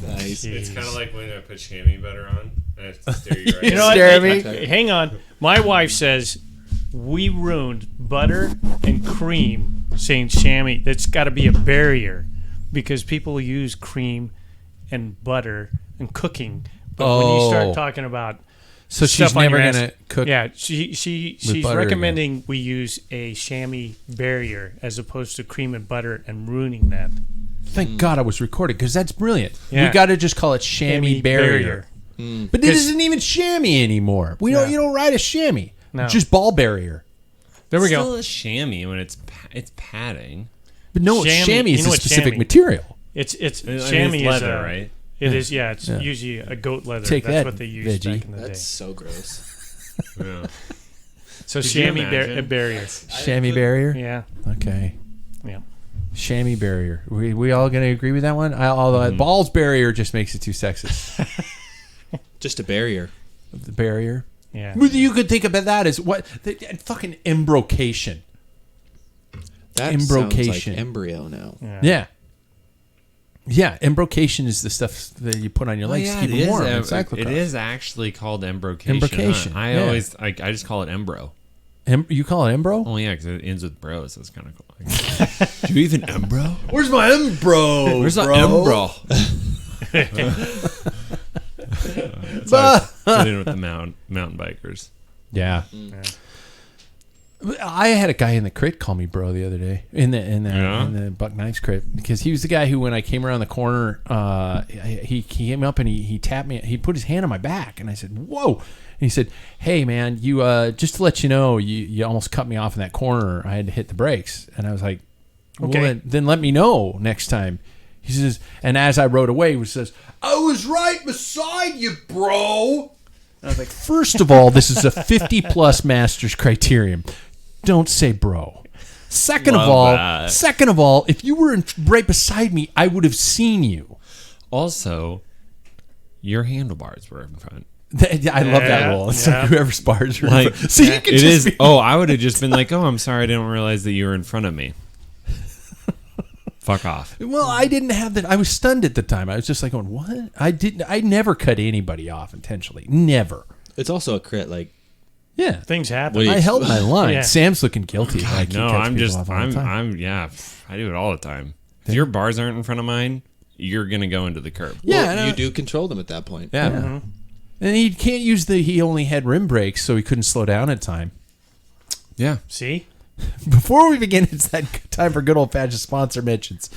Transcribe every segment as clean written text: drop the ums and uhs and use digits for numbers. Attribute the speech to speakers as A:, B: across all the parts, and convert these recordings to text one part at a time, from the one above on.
A: Nice.
B: It's kind of like when I put chamois butter on. I have to stare you right
C: You know what?
D: Stare at me.
C: Hang on. My wife says we ruined butter and cream saying chamois. That's got to be a barrier because people use cream and butter in cooking. But when you start talking about
D: So she's never going to cook.
C: Yeah, she's
D: butter
C: recommending we use a chamois barrier as opposed to cream and butter and ruining that.
D: Thank God I was recording because that's brilliant.
C: Yeah.
D: We got to just call it chamois barrier. But it isn't even chamois anymore. You don't ride a chamois.
C: No.
D: Just ball barrier.
C: There we
B: Still
C: go.
B: a chamois when it's padding.
D: But no,
C: Chamois-
D: chamois is
C: you know
D: a
C: what
D: specific
C: chamois-
D: material.
C: It's
B: I mean,
C: chamois
B: it's leather,
C: is
B: right?
C: It is. Yeah, it's usually a goat leather.
D: Take
C: That's
D: that,
C: what they used
D: veggie.
C: back in the
A: That's
C: day.
A: so gross.
B: Yeah.
C: So
B: Could you
C: chamois
B: imagine?
C: barrier.
D: Chamois barrier?
C: Yeah.
D: Okay.
C: Yeah.
D: Chamois barrier. We all going to agree with that one? Although balls barrier just makes it too sexist.
A: Just a barrier.
D: The barrier.
C: Yeah.
D: Well, you could think about that as what? Fucking embrocation.
A: That
D: Embrocation.
A: sounds like embryo now.
D: Yeah. Yeah, embrocation is the stuff that you put on your legs to keep them warm.
B: It is actually called embrocation.
D: Embrocation,
B: I
D: yeah.
B: always, I just call it embro.
D: You call it embro?
B: Oh yeah, because it ends with bro, so it's kind of cool. Do you even embro?
D: Where's my embro?
B: Where's the embro? So I put in with the mountain bikers.
D: Yeah. I had a guy in the crit call me bro the other day in the Buck Knives crit because he was the guy who when I came around the corner he came up and he tapped me, he put his hand on my back and I said whoa, and he said, hey man, you just to let you know you almost cut me off in that corner, I had to hit the brakes. And I was like, okay, well, then let me know next time. He says, and as I rode away he says, I was right beside you, bro. And I was like, first of all, this is a 50 plus Masters criterion. Don't say bro. Second of all, if you were right beside me, I would have seen you.
B: Also, your handlebars were in front.
D: I love that rule. It's like whoever spars.
B: Like,
D: so you can
B: it
D: just
B: is.
D: be,
B: I would have just been like, oh, I'm sorry, I didn't realize that you were in front of me. Fuck off.
D: Well, I didn't have that. I was stunned at the time. I was just like, going, what? I never cut anybody off intentionally. Never.
A: It's also a crit, like.
D: Yeah,
C: things happen.
D: I held my line.
C: Yeah.
D: Sam's looking guilty. Like
B: No, I'm I do it all the time. If your bars aren't in front of mine, you're gonna go into the curb.
D: Yeah,
A: you do control them at that point.
D: Yeah. Mm-hmm. And he can't use he only had rim brakes, so he couldn't slow down at time.
B: Yeah.
C: See?
D: Before we begin, it's that time for good old-fashioned sponsor mentions.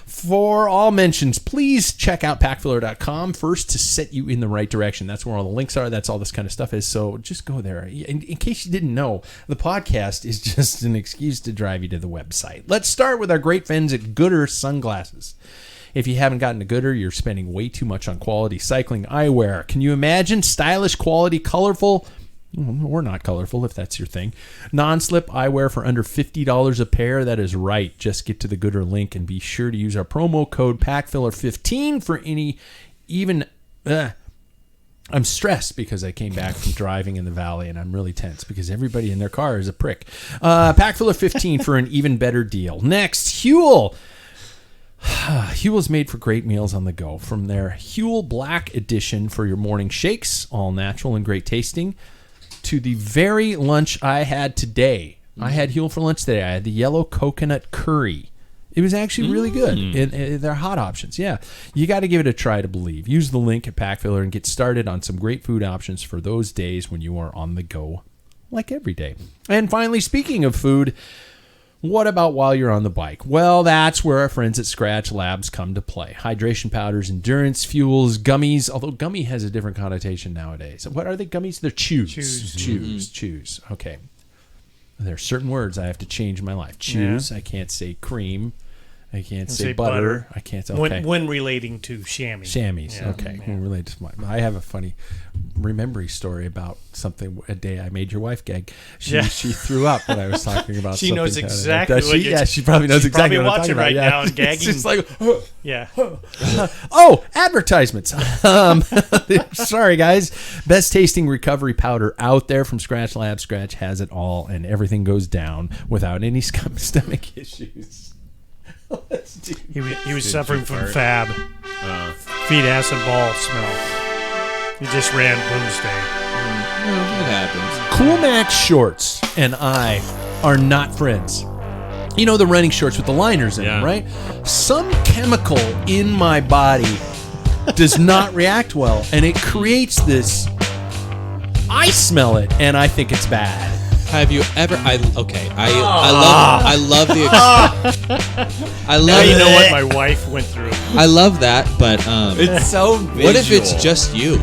D: For all mentions, please check out packfiller.com first to set you in the right direction. That's where all the links are. That's all this kind of stuff is. So just go there. In case you didn't know, the podcast is just an excuse to drive you to the website. Let's start with our great friends at Gooder Sunglasses. If you haven't gotten to Gooder, you're spending way too much on quality cycling eyewear. Can you imagine stylish, quality, colorful, or not colorful if that's your thing, non-slip eyewear for under $50 a pair? That is right. Just get to the Gooder link and be sure to use our promo code PackFiller15 for any even... I'm stressed because I came back from driving in the valley and I'm really tense because everybody in their car is a prick. PackFiller15 for an even better deal. Next, Huel. Huel's made for great meals on the go. From their Huel Black Edition for your morning shakes, all natural and great tasting, to the very lunch I had today. I had Huel for lunch today. I had the yellow coconut curry. It was actually really good. They're hot options. Yeah. You got to give it a try to believe. Use the link at Packfiller and get started on some great food options for those days when you are on the go, like every day. And finally, speaking of food, what about while you're on the bike? Well, that's where our friends at Scratch Labs come to play. Hydration powders, endurance fuels, gummies, although gummy has a different connotation nowadays. What are they? Gummies? They're chews. Chews. Okay. There are certain words I have to change in my life. Chews. Yeah. I can't say cream. I can't say butter. I can't say... Okay.
C: When relating to chamois.
D: Chamois.
C: Yeah.
D: Okay. When related to I have a funny remembering story about something a day I made your wife gag. She threw up when I was talking about
C: she
D: something.
C: Knows exactly what you're...
D: Yeah, she probably knows exactly what I'm talking about.
C: She's probably watching right now and gagging.
D: It's just like...
C: Yeah.
D: Oh, advertisements. Sorry, guys. Best tasting recovery powder out there from Scratch Labs. Scratch has it all, and everything goes down without any stomach issues.
C: He was suffering from fab. feet acid ball smell. You just ran Bloomsday.
A: Well, it happens.
D: Cool Max shorts and I are not friends. You know the running shorts with the liners in them,
B: Yeah.
D: right? Some chemical in my body does not react well, and it creates this. I smell it, and I think it's bad.
A: Have you ever? I love the. I love.
C: Now you know what my wife went through.
A: I love that, but
B: It's so visual.
A: what if it's just you?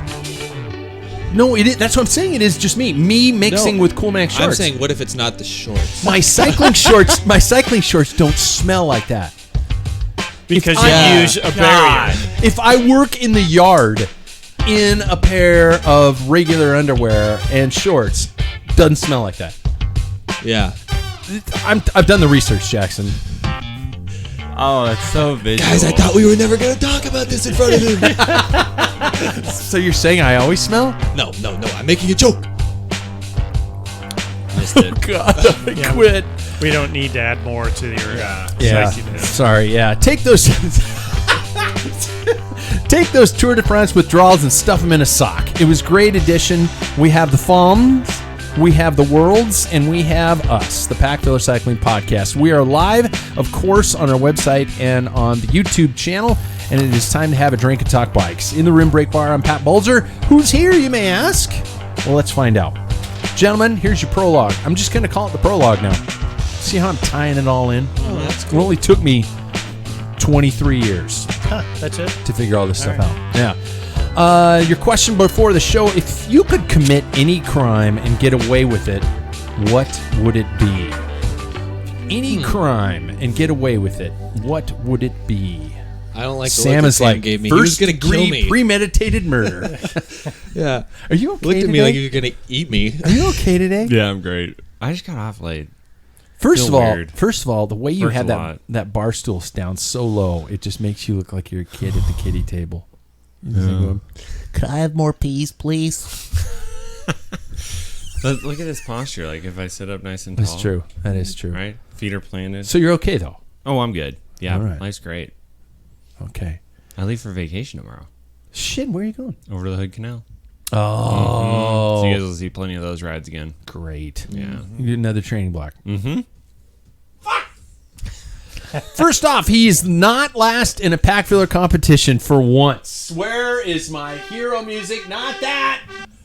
D: No, it is, that's what I'm saying. It is just me. Me mixing
A: No.
D: with Cool Max shorts.
A: I'm saying, what if it's not the shorts?
D: my cycling shorts. My cycling shorts don't smell like that.
C: Because
A: Yeah.
C: you use a barrier.
D: If I work in the yard in a pair of regular underwear and shorts, doesn't smell like that.
A: Yeah.
D: I've done the research, Jackson.
B: Oh, that's so visual.
A: Guys, I thought we were never gonna talk about this in front of him.
D: So you're saying I always smell?
A: No. I'm making a joke.
B: missed it.
D: God,
C: Yeah.
D: quit.
C: We don't need to add more to your
D: Yeah.
C: psyche.
D: Sorry. Yeah. Take those. Take those Tour de France withdrawals and stuff them in a sock. It was great addition. We have the Foams, we have the Worlds, and we have us, the Packfiller Cycling Podcast. We are live, of course, on our website and on the YouTube channel. And it is time to have a drink and talk bikes. In the Rim Break Bar, I'm Pat Bulger. Who's here, you may ask? Well, let's find out. Gentlemen, here's your prologue. I'm just going to call it the prologue now. See how I'm tying it all in?
A: Oh, that's
D: It
A: cool.
D: only took me 23 years
C: Huh, that's it.
D: to figure all this stuff
C: right.
D: out. Yeah. Your question before the show, if you could commit any crime and get away with it, what would it be? Any crime and get away with it, what would it be?
A: I don't like the
D: Sam
A: look
D: is
A: Sam
D: like,
A: gave me. He was
D: first
A: gonna kill
D: degree
A: me.
D: premeditated murder.
A: Yeah.
D: Are you okay
A: Looked at
D: today?
A: me like you were gonna eat me.
D: Are you okay today?
B: Yeah, I'm great. I just got off late.
D: First
B: Feel
D: of
B: weird.
D: all, the way you
B: Hurts
D: had
B: a
D: that
B: lot.
D: that bar stool down so low, it just makes you look like you're a kid at the kiddie table.
E: Could I have more peas, please?
B: But look at his posture. Like if I sit up nice and tall.
D: That's true. That is true.
B: Right? Feet are planted.
D: So you're okay though.
B: Oh, I'm good. Yeah,
D: All right.
B: life's great.
D: Okay.
B: I leave for vacation tomorrow.
D: Shit, where are you going?
B: Over to the Hood Canal.
D: Oh,
B: So you guys will see plenty of those rides again.
D: great.
B: Yeah.
D: You get another training block.
B: Mm-hmm.
D: First off, he is not last in a pack filler competition for once. Where is my hero music? Not that.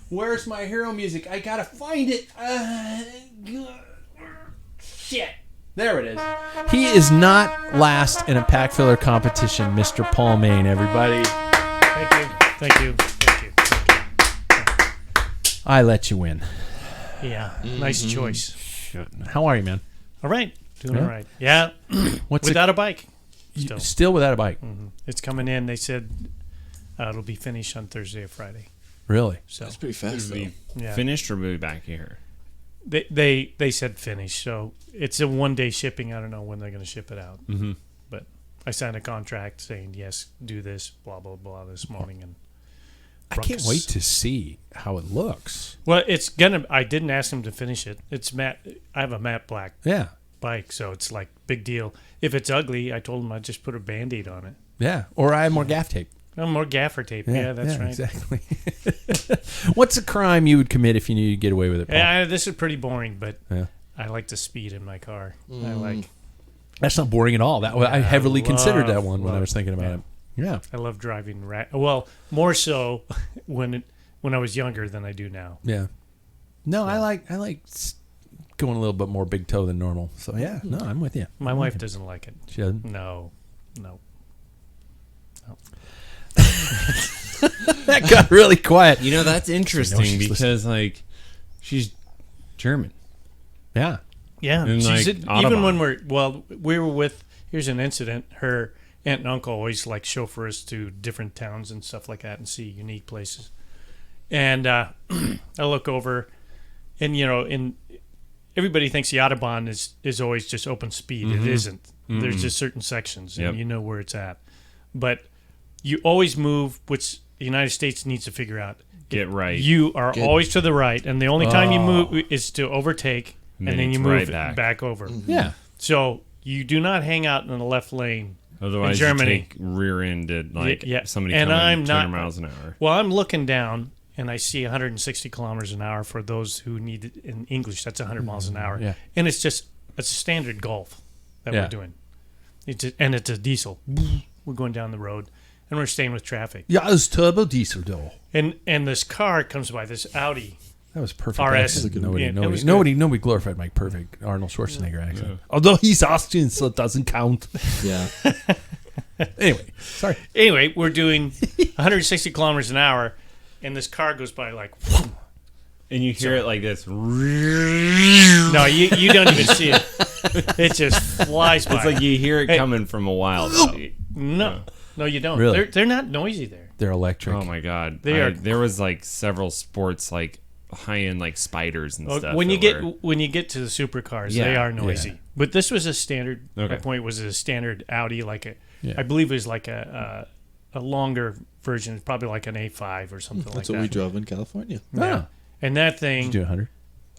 D: Where's my hero music? I gotta find it. Shit. There it is. He is not last in a pack filler competition, Mr. Paul Main, everybody.
C: Thank you. Thank you. Thank you.
D: I let you win.
C: Yeah. Nice choice.
D: How are you, man?
C: All right. Doing
D: Yeah?
C: all right. Yeah.
D: What's
C: Without a bike.
D: it?
C: Still.
D: Still without a bike.
C: It's coming in. They said it'll be finished on Thursday or Friday.
D: Really?
C: So
A: That's pretty fast, though.
C: yeah.
B: Finished or will be back here?
C: They said finished. So it's a 1-day shipping. I don't know when they're going to ship it out.
B: Mm-hmm.
C: But I signed a contract saying, yes, do this, blah, blah, blah, this morning. And
D: I can't wait to see how it looks.
C: Well, it's going to, I didn't ask him to finish it. It's matte. I have a matte black
D: Yeah.
C: bike, so it's like big deal. If it's ugly, I told him I'd just put a Band-Aid on it.
D: Yeah. Or I have more gaff tape.
C: Oh, more gaffer tape. Yeah, that's right.
D: Exactly. What's a crime you would commit if you knew you'd get away with it, Paul?
C: Yeah, this is pretty boring, but
D: Yeah.
C: I like to speed in my car. I like.
D: That's not boring at all. I heavily considered that one when I
C: love-
D: was thinking about it. Yeah.
C: I love driving. Well, more so when I was younger than I do now.
D: Yeah. No, I like going a little bit more big toe than normal. So yeah, no, I'm with you.
C: My wife doesn't like it.
D: She doesn't.
C: No.
D: That got really quiet.
B: You know, that's interesting
D: she's
B: because, like, she's German.
D: Yeah.
C: Yeah,
B: And, like,
C: even
B: Audubon.
C: when we were with. Here's an incident. Her aunt and uncle always like chauffeur us to different towns and stuff like that and see unique places. And I look over, and everybody thinks the Audubon is always just open speed. It isn't. There's just certain sections, and
B: Yep.
C: you know where it's at. But you always move, which the United States needs to figure out.
B: Get right.
C: You are
A: Good.
C: always to the right, and the only time you move is to overtake, and then
B: it's
C: you move
B: right back.
C: over.
D: Yeah.
C: So you do not hang out in the left lane
B: Otherwise,
C: in Germany.
B: you take rear-ended like
C: Yeah,
B: somebody
C: and
B: coming
C: I'm
B: 200
C: not-
B: miles an hour.
C: Well, I'm looking down and I see 160 kilometers an hour for those who need it in English. That's 100 miles an hour.
D: Yeah.
C: And it's a standard Golf that
D: Yeah.
C: we're doing. It's a diesel. We're going down the road and we're staying with traffic.
D: Yeah, it's turbo diesel though.
C: And this car comes by, this Audi.
D: That was perfect.
C: RS.
D: accent.
C: Yeah, it was
D: Nobody glorified my perfect Arnold Schwarzenegger accent. Although he's Austrian, so it doesn't count.
A: Yeah.
D: Anyway, sorry.
C: Anyway, we're doing 160 kilometers an hour and this car goes by like,
B: And you hear it like this.
C: no, you don't even see it. It just flies by.
B: It's like you hear it
C: Hey.
B: coming from a while. Though.
C: No, you don't.
D: Really?
C: They're not noisy there.
D: They're electric.
B: Oh my god!
C: They are-
B: There was like several sports like high-end like spiders and stuff.
C: When you
B: that
C: get to the supercars,
B: Yeah,
C: they are noisy.
D: yeah.
C: But this was a standard.
B: Okay.
C: My point was a standard Audi,
D: Yeah.
C: I believe it was like a longer version, probably like an A5 or something like
A: That's
C: that.
A: what we drove in California.
C: Yeah. And that
D: Did
C: thing,
D: you do 100?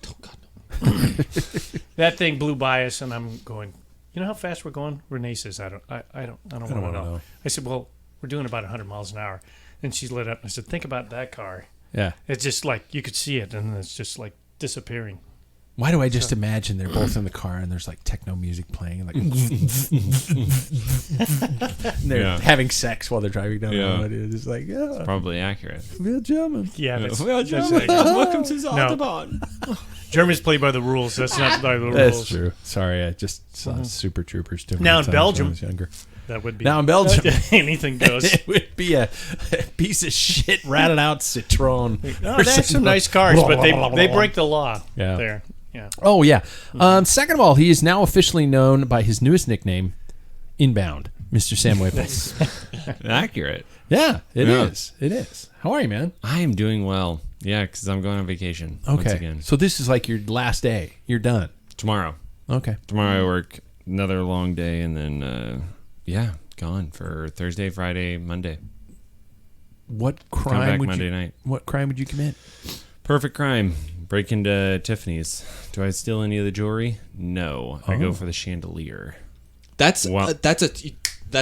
A: Oh, God, no.
C: that thing blew by us, and I'm going. You know how fast we're going? Renee says, I don't want to
D: wanna
C: know.
D: know.
C: I said, well, we're doing about 100 miles an hour, and she lit up. And I said, think about that car.
D: Yeah.
C: It's just like you could see it, and it's just like disappearing.
D: Why do I just imagine they're both in the car and there's like techno music playing and like and they're
B: Yeah.
D: having sex while they're driving down the
B: Yeah.
D: road. It's just like, yeah,
B: Probably accurate.
D: real German.
C: Yeah, that's
B: Welcome to the
C: No.
B: Autobahn.
C: Germans play by the rules. That's not by the rules.
D: That's true. Sorry, I just saw Super Troopers too many
C: Now in
D: times when I
C: Belgium-
D: was younger.
C: That would be
D: Now in Belgium,
C: anything goes.
D: it would be a piece of shit ratted out Citroen.
C: No, they have some nice cars, but they break the law
D: Yeah.
C: there. Yeah.
D: Oh yeah. Second of all, he is now officially known by his newest nickname, Inbound, Mr. Sam Whipples.
B: Accurate.
D: Yeah, it
B: Yeah.
D: is. It is. How are you, man?
B: I am doing well. Yeah, because I'm going on vacation once
D: Okay.
B: again.
D: So this is like your last day. You're done.
B: Tomorrow.
D: Okay.
B: Tomorrow I work another long day, and then gone for Thursday, Friday, Monday.
D: What
B: Come
D: crime
B: back
D: would
B: Monday
D: you?
B: night.
D: What crime would you commit?
B: Perfect crime. Break into Tiffany's. Do I steal any of the jewelry? No. I go for the chandelier.
A: That's
B: Well-
A: that's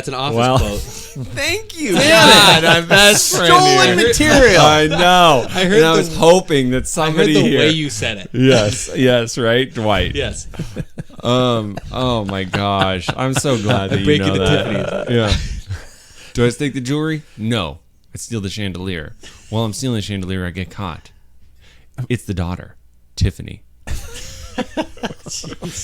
A: an office
B: Well-
A: quote.
B: Thank you. God, I'm best friend
D: Stolen
B: here.
D: material.
B: I know.
A: I heard
B: and I was
A: the-
B: hoping that
A: I heard
B: somebody
A: the
B: here.
A: way you said it.
B: Yes, right, Dwight.
A: Yes.
B: Oh my gosh, I'm so glad that you
A: break
B: know
A: into
B: that. Yeah. Do I take the jewelry? No, I steal the chandelier. While I'm stealing the chandelier, I get caught. It's the daughter, Tiffany.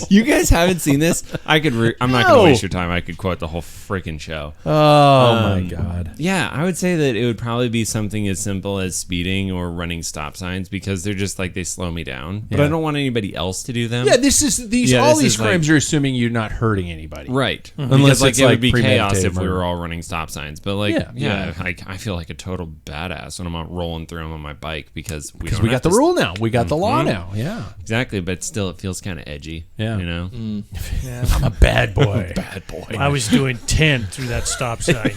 B: You guys haven't seen this? I could. I'm not going to waste your time. I could quote the whole freaking show.
D: Oh my god.
B: Yeah, I would say that it would probably be something as simple as speeding or running stop signs because they're just like they slow me down. But
D: Yeah.
B: I don't want anybody else to do them.
D: Yeah, this is these.
B: Yeah,
D: all
B: this
D: these
B: is like-
D: crimes are assuming you're not hurting anybody.
B: Right.
D: Unless
B: Because like
D: it's
B: it
D: like
B: would be chaos
D: premeditated
B: if we
D: murder.
B: were all running stop signs. But like
D: Yeah.
B: I feel like a total badass when I'm out rolling through them on my bike because we
D: Because
B: don't
D: we
B: have
D: got the
B: to-
D: rule now. We got the law now. Yeah.
B: Exactly, but still it feels kind of edgy.
D: Yeah.
B: You know?
D: I'm a bad boy.
B: Bad boy.
C: I was doing 10 through that stop sign.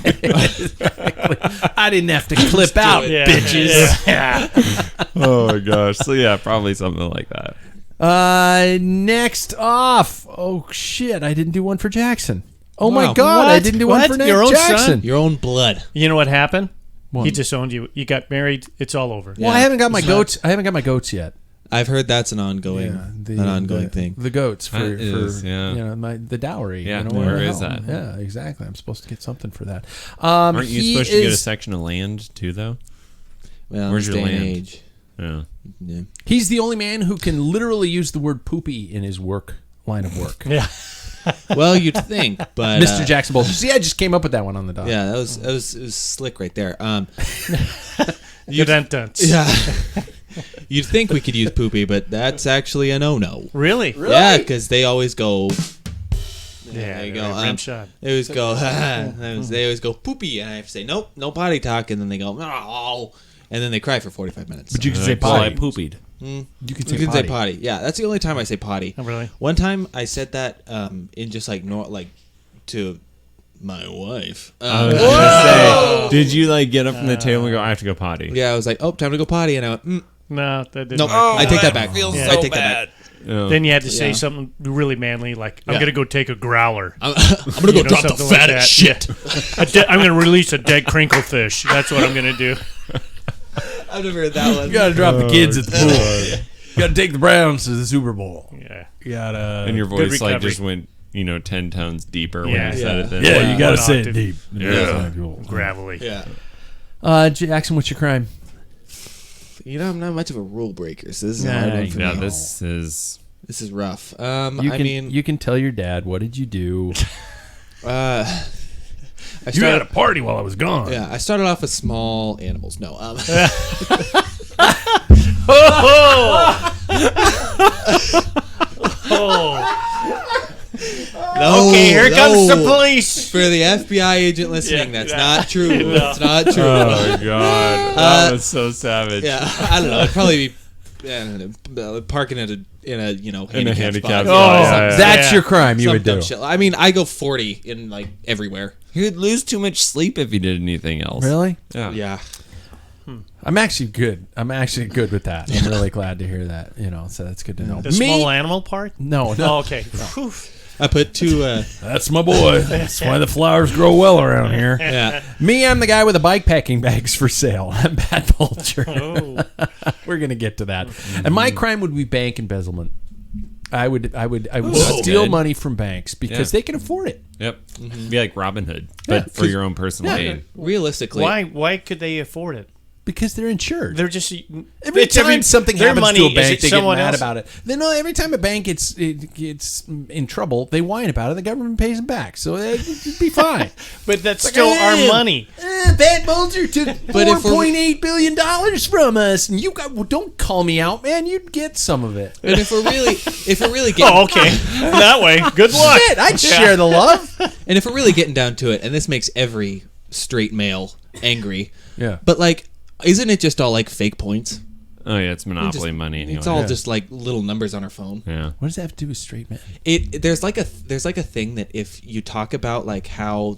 D: I didn't have to clip out,
C: Yeah.
D: bitches.
C: Yeah.
B: Oh my gosh. So yeah, probably something like that.
D: Next off. Oh shit! I didn't do one for Jackson. Oh my
A: Wow.
D: god! I
C: What?
D: didn't do one
C: What?
D: for
C: Your own
D: Jackson.
C: son?
A: Your own blood.
C: You know what happened?
D: What?
C: He disowned you. You got married. It's all over.
D: Well, I haven't got my goats. I haven't got my goats yet.
A: I've heard that's an ongoing thing.
D: The goats for,
B: That is, yeah.
D: you know the dowry.
B: Yeah,
D: you know,
B: where
D: the
B: is
D: hell.
B: that?
D: Yeah, exactly. I'm supposed to get something for that.
B: Aren't you
D: he
B: supposed to get a
D: is-
B: section of land too though?
A: Well,
B: Where's
A: in
B: your
A: this day and
B: land?
A: age.
B: Yeah.
A: Yeah.
D: He's the only man who can literally use the word poopy in his work line of work.
C: Yeah.
A: Well, you'd think, but
D: Mr. Jackson Bowles. See, I just came up with that one on the dot.
A: Yeah, it was slick right there.
C: Dun-dun-duns.
A: Yeah. You'd think we could use poopy, but that's actually a no-no.
C: Really?
A: Yeah, because they always go.
C: Yeah.
A: There you go.
C: Rim shot.
A: They always go. They always go poopy, and I have to say nope, no potty talk, and then they go oh, and then they cry for 45 minutes.
D: But you can say
B: Well, I
D: potty.
B: poopied.
D: You can
A: You
D: say
A: can
D: potty.
A: say potty. Yeah, that's the only time I say potty.
C: Oh, really?
A: One time I said that in just like to my wife.
B: I was gonna say, did you like get up from the table and go, I have to go potty?
A: Yeah, I was like, oh, time to go potty, and I went,
C: No, that didn't
A: no,
C: work.
A: I take that back.
C: Yeah.
A: I take that back.
C: Then you had to say
A: Yeah.
C: something really manly, like, I'm
A: Yeah.
C: going to go take a growler.
A: I'm gonna go drop the
C: something like
A: fattest
C: that.
A: shit.
C: I'm going to release a dead crinklefish. That's what I'm going to do.
A: I've never heard that one.
D: You gotta drop the kids at the pool. You gotta take the Browns to the Super Bowl.
C: Yeah.
D: You gotta.
B: And your voice like
C: recovery.
B: just went, 10 tones deeper when
C: Yeah.
B: you said it. Then.
D: yeah, you gotta
C: One
D: say it
C: octave.
D: deep.
B: Yeah.
C: Gravelly.
A: Yeah.
D: Jackson, what's your crime?
A: I'm not much of a rule breaker, so this is a hard one for
B: Yeah,
A: me.
B: this is.
A: This is rough.
D: You can tell your dad, what did you do?
A: I
D: You
A: started,
D: had a party while I was gone.
A: yeah, I started off with small animals. No, no.
C: Okay, here comes the
A: no.
C: police.
A: For the FBI agent listening,
C: Yeah,
A: that's
C: yeah.
A: not true.
C: No.
A: That's not true.
B: Oh god, that was so savage.
A: Yeah, I don't know. It'd probably be parking in a handicap
B: handicap
A: spot.
B: spot.
C: Oh,
B: Yeah.
D: That's your crime. You
A: Some
D: would
A: dumb
D: do.
A: shit. I mean, I go 40 in like everywhere.
B: He would lose too much sleep if he did anything else.
D: Really?
B: Yeah.
A: Yeah.
D: I'm actually good. I'm actually good with that. I'm really glad to hear that. So that's good to know.
C: The small animal part?
D: No.
C: Oh, okay. Whew.
A: I put two.
D: That's my boy. That's why the flowers grow well around here.
A: Yeah.
D: Me, I'm the guy with the bike packing bags for sale. I'm Bad Vulture.
C: Oh.
D: We're gonna get to that. And my crime would be bank embezzlement. I would
B: That's
D: steal
B: good.
D: money from banks because
B: Yeah.
D: they can afford it.
B: Yep. Be like Robin Hood, but for your own personal gain.
A: Realistically,
C: Why could they afford it?
D: Because they're insured.
C: They're just
D: Every
C: it's
D: time something
C: their
D: happens
C: money,
D: to a
C: is
D: bank,
C: it
D: they get
C: someone
D: mad
C: else?
D: about it. They know every time a bank gets in trouble, they whine about it. The government pays them back, so it'd be fine.
C: But that's still our money.
D: Bad Bulger took
A: But if we're-
D: $4.8 billion from us, and don't call me out, man. You'd get some of it.
A: and if we're really getting,
C: Oh, okay. That way. Good luck.
D: Shit, I'd share the love.
A: and if we're really getting down to it, and this makes every straight male angry,
D: Yeah.
A: but like, isn't it just all like fake points?
B: Oh yeah, it's monopoly money anyway.
A: It's all just like little numbers on our phone.
B: yeah.
D: What does that have to do with straight men?
A: There's like a thing that if you talk about like how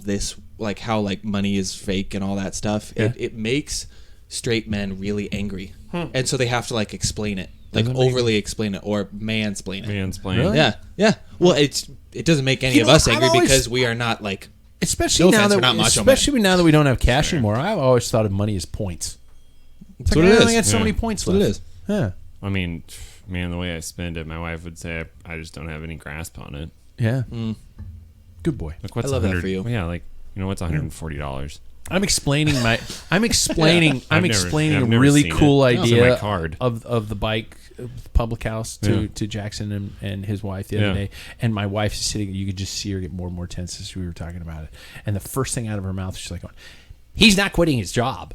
A: money is fake and all that stuff,
D: Yeah.
A: it makes straight men really angry, and so they have to like explain it, like
D: Doesn't make-
A: overly explain it or mansplain it.
B: Mansplaining.
D: Really?
A: Yeah. Well, it doesn't make any
D: You
A: of
D: know,
A: us
D: I've
A: angry
D: always-
A: because we are not like.
D: Especially
A: No
D: now
A: offense,
D: that
A: we're not macho
D: now that we don't have cash anymore, I've always thought of money as points. It's
A: That's
D: like,
A: what it
D: I only
A: is.
D: got so
B: Yeah.
D: many points
A: That's what
D: left.
A: it is.
D: Yeah.
B: I mean, man, the way I spend it, my wife would say I just don't have any grasp on it.
D: Yeah. Good boy.
B: Like what's
A: I love that
B: 100
A: for you.
B: Yeah, like what's $140?
D: I'm explaining
B: I've
D: a
B: never
D: really
B: seen
D: cool
B: it. It's in
D: idea
B: my card.
D: of the bike public house to Jackson and his wife the other
B: Yeah.
D: day, and my wife is sitting. You could just see her get more and more tense as we were talking about it. And the first thing out of her mouth, she's like, "He's not quitting his job."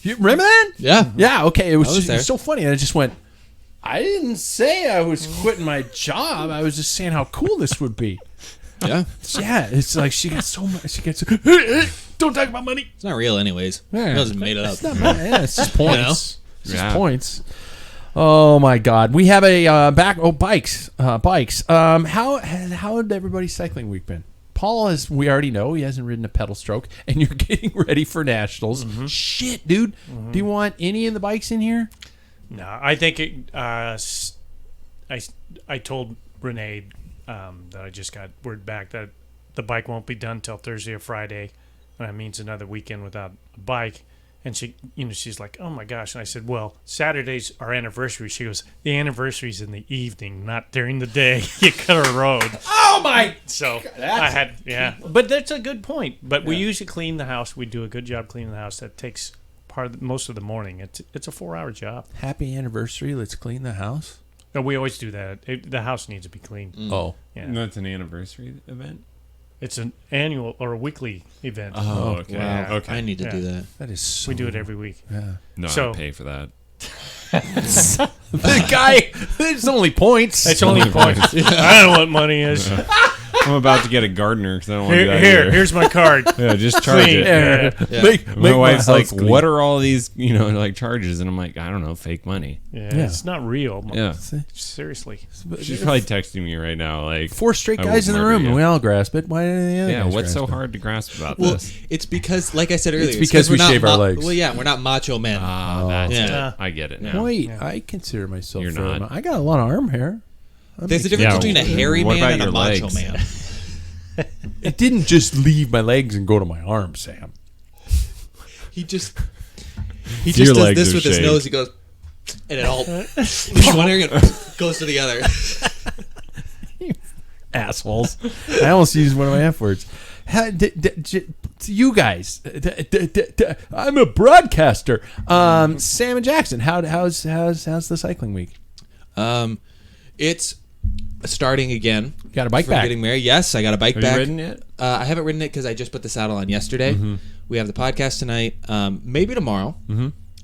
D: You remember that?
A: Yeah.
D: Yeah. Okay. It was,
A: was there.
D: so funny, and I just went. I didn't say I was quitting my job. I was just saying how cool this would be.
A: Yeah.
D: Yeah, it's like she got so much. She gets. Don't talk about money.
A: It's not real, anyways.
D: Yeah.
A: You just made it up.
D: It's not bad. Yeah, it's just points. It's just
B: Yeah.
D: points. Oh my God, we have a bikes. How had everybody's cycling week been? Paul we already know he hasn't ridden a pedal stroke, and you're getting ready for nationals. Shit, dude. Do you want any of the bikes in here?
C: No, I think I told Renee that I just got word back that the bike won't be done till Thursday or Friday. And that means another weekend without a bike. And she's like, "Oh my gosh!" And I said, "Well, Saturday's our anniversary." She goes, "The anniversary's in the evening, not during the day. You cut a road."
D: Oh my!
C: So I had, but that's a good point. But we usually clean the house. We do a good job cleaning the house. That takes most of the morning. It's a 4-hour job.
D: Happy anniversary. Let's clean the house.
C: No, we always do that. The house needs to be cleaned.
D: Oh,
C: Yeah.
B: No, it's an anniversary event.
C: It's an annual or a weekly event.
B: Oh, okay.
A: Wow.
B: Okay.
A: I need to do that.
D: that is so.
C: We do it every week.
D: Yeah.
B: No,
C: So-
B: I pay for that.
D: The guy. There's only points.
C: It's only points. I don't know what money is.
B: I'm about to get a gardener because I don't want to do that either.
C: Here's my card.
B: Yeah, just charge
C: Clean.
B: it.
C: Yeah.
B: My wife's like,
D: house clean.
B: "What are all these, like charges?" And I'm like, "I don't know, fake money."
C: Yeah,
D: Yeah.
C: it's not real.
B: Yeah,
C: Seriously.
B: she's probably texting me right now, like
D: 4 straight
B: I
D: guys in
B: will
D: the
B: murder
D: room,
B: you.
D: and we all grasp it. Why didn't the other
B: Yeah,
D: guys
B: what's so
D: grasp it?
B: hard to grasp about
A: Well,
B: this?
A: it's because, like I said earlier,
D: It's because we
A: we're not
D: shave our legs.
A: Well, yeah, we're not macho men.
B: That's
A: Yeah.
B: it. I get it now.
D: Wait, I consider myself.
B: You're
D: firm.
B: not.
D: I got a lot of arm hair.
A: There's a difference
B: Yeah,
A: between a hairy
B: what
A: man
B: about
A: and a
B: your
A: macho
B: legs?
A: man.
D: It didn't just leave my legs and go to my arms, Sam.
A: He just
B: Your
A: does
B: legs
A: this
B: are
A: with his
B: shaved.
A: nose. He goes, and it all leaves one ear and goes to the other.
D: Assholes. I almost used one of my F words. You guys, I'm a broadcaster. Sam and Jackson, how's the cycling week?
A: It's starting again.
D: Got a bike
A: for
D: back?
A: Getting married. Yes, I got a bike
B: Have
A: back.
B: you ridden it?
A: I haven't ridden it because I just put the saddle on yesterday. We have the podcast tonight. Maybe tomorrow.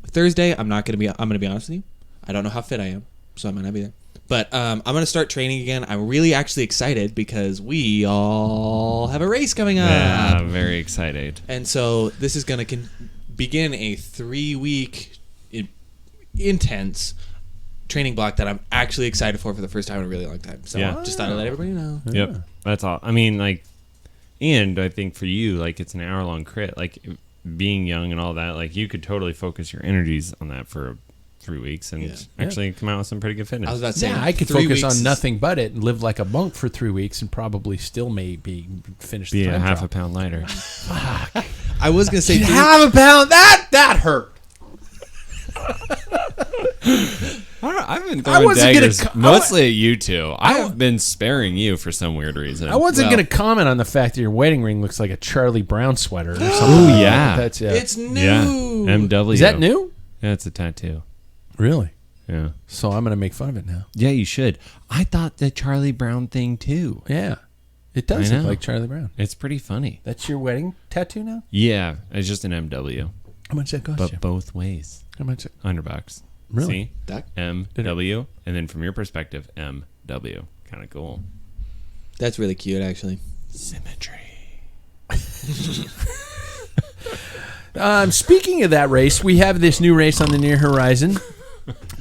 A: Thursday, I'm not gonna be. I'm gonna be honest with you. I don't know how fit I am, so I might not be there. But I'm gonna start training again. I'm really actually excited because we all have a race coming up.
B: Yeah, I'm very excited.
A: And so this is going to begin a 3-week intense training block that I'm actually excited for the first time in a really long time. So
B: Yeah.
A: just thought I'd let everybody know.
B: Yep, that's all. I mean, like, and I think for you, like, it's an hour-long crit. Like, being young and all that, like, you could totally focus your energies on that for 3 weeks and actually come out with some pretty good fitness.
A: I was about to say,
D: Yeah, I could
A: 3
D: focus
A: weeks
D: on nothing but it and live like a monk for 3 weeks and probably still maybe finish the
B: Be a
D: time
B: half
D: trial.
B: a pound lighter.
A: I was going to say,
D: Half a pound. That hurt.
B: I've been
D: I
B: throwing
D: wasn't gonna
B: daggers
D: co-
B: mostly at you two. I have been sparing you for some weird reason.
D: I wasn't
A: Well-
D: going to comment on the fact that your wedding ring looks like a Charlie Brown sweater or something.
B: Oh, yeah.
D: That's
A: it's new.
B: Yeah, MW.
D: Is that new?
B: Yeah, it's a tattoo.
D: Really?
B: Yeah.
D: So I'm going to make fun of it now.
B: Yeah, you should. I thought the Charlie Brown thing too.
D: Yeah. It does
B: I
D: look
B: know.
D: like Charlie Brown.
B: It's pretty funny.
D: That's your wedding tattoo now?
B: Yeah, it's just an MW,
D: How much that cost
B: but
D: you?
B: both ways.
D: How much?
B: $100.
D: Really?
B: See?
A: That-
B: MW, and then from your perspective, MW. Kind of cool.
A: That's really cute, actually.
B: Symmetry.
D: Speaking of that race, we have this new race on the near horizon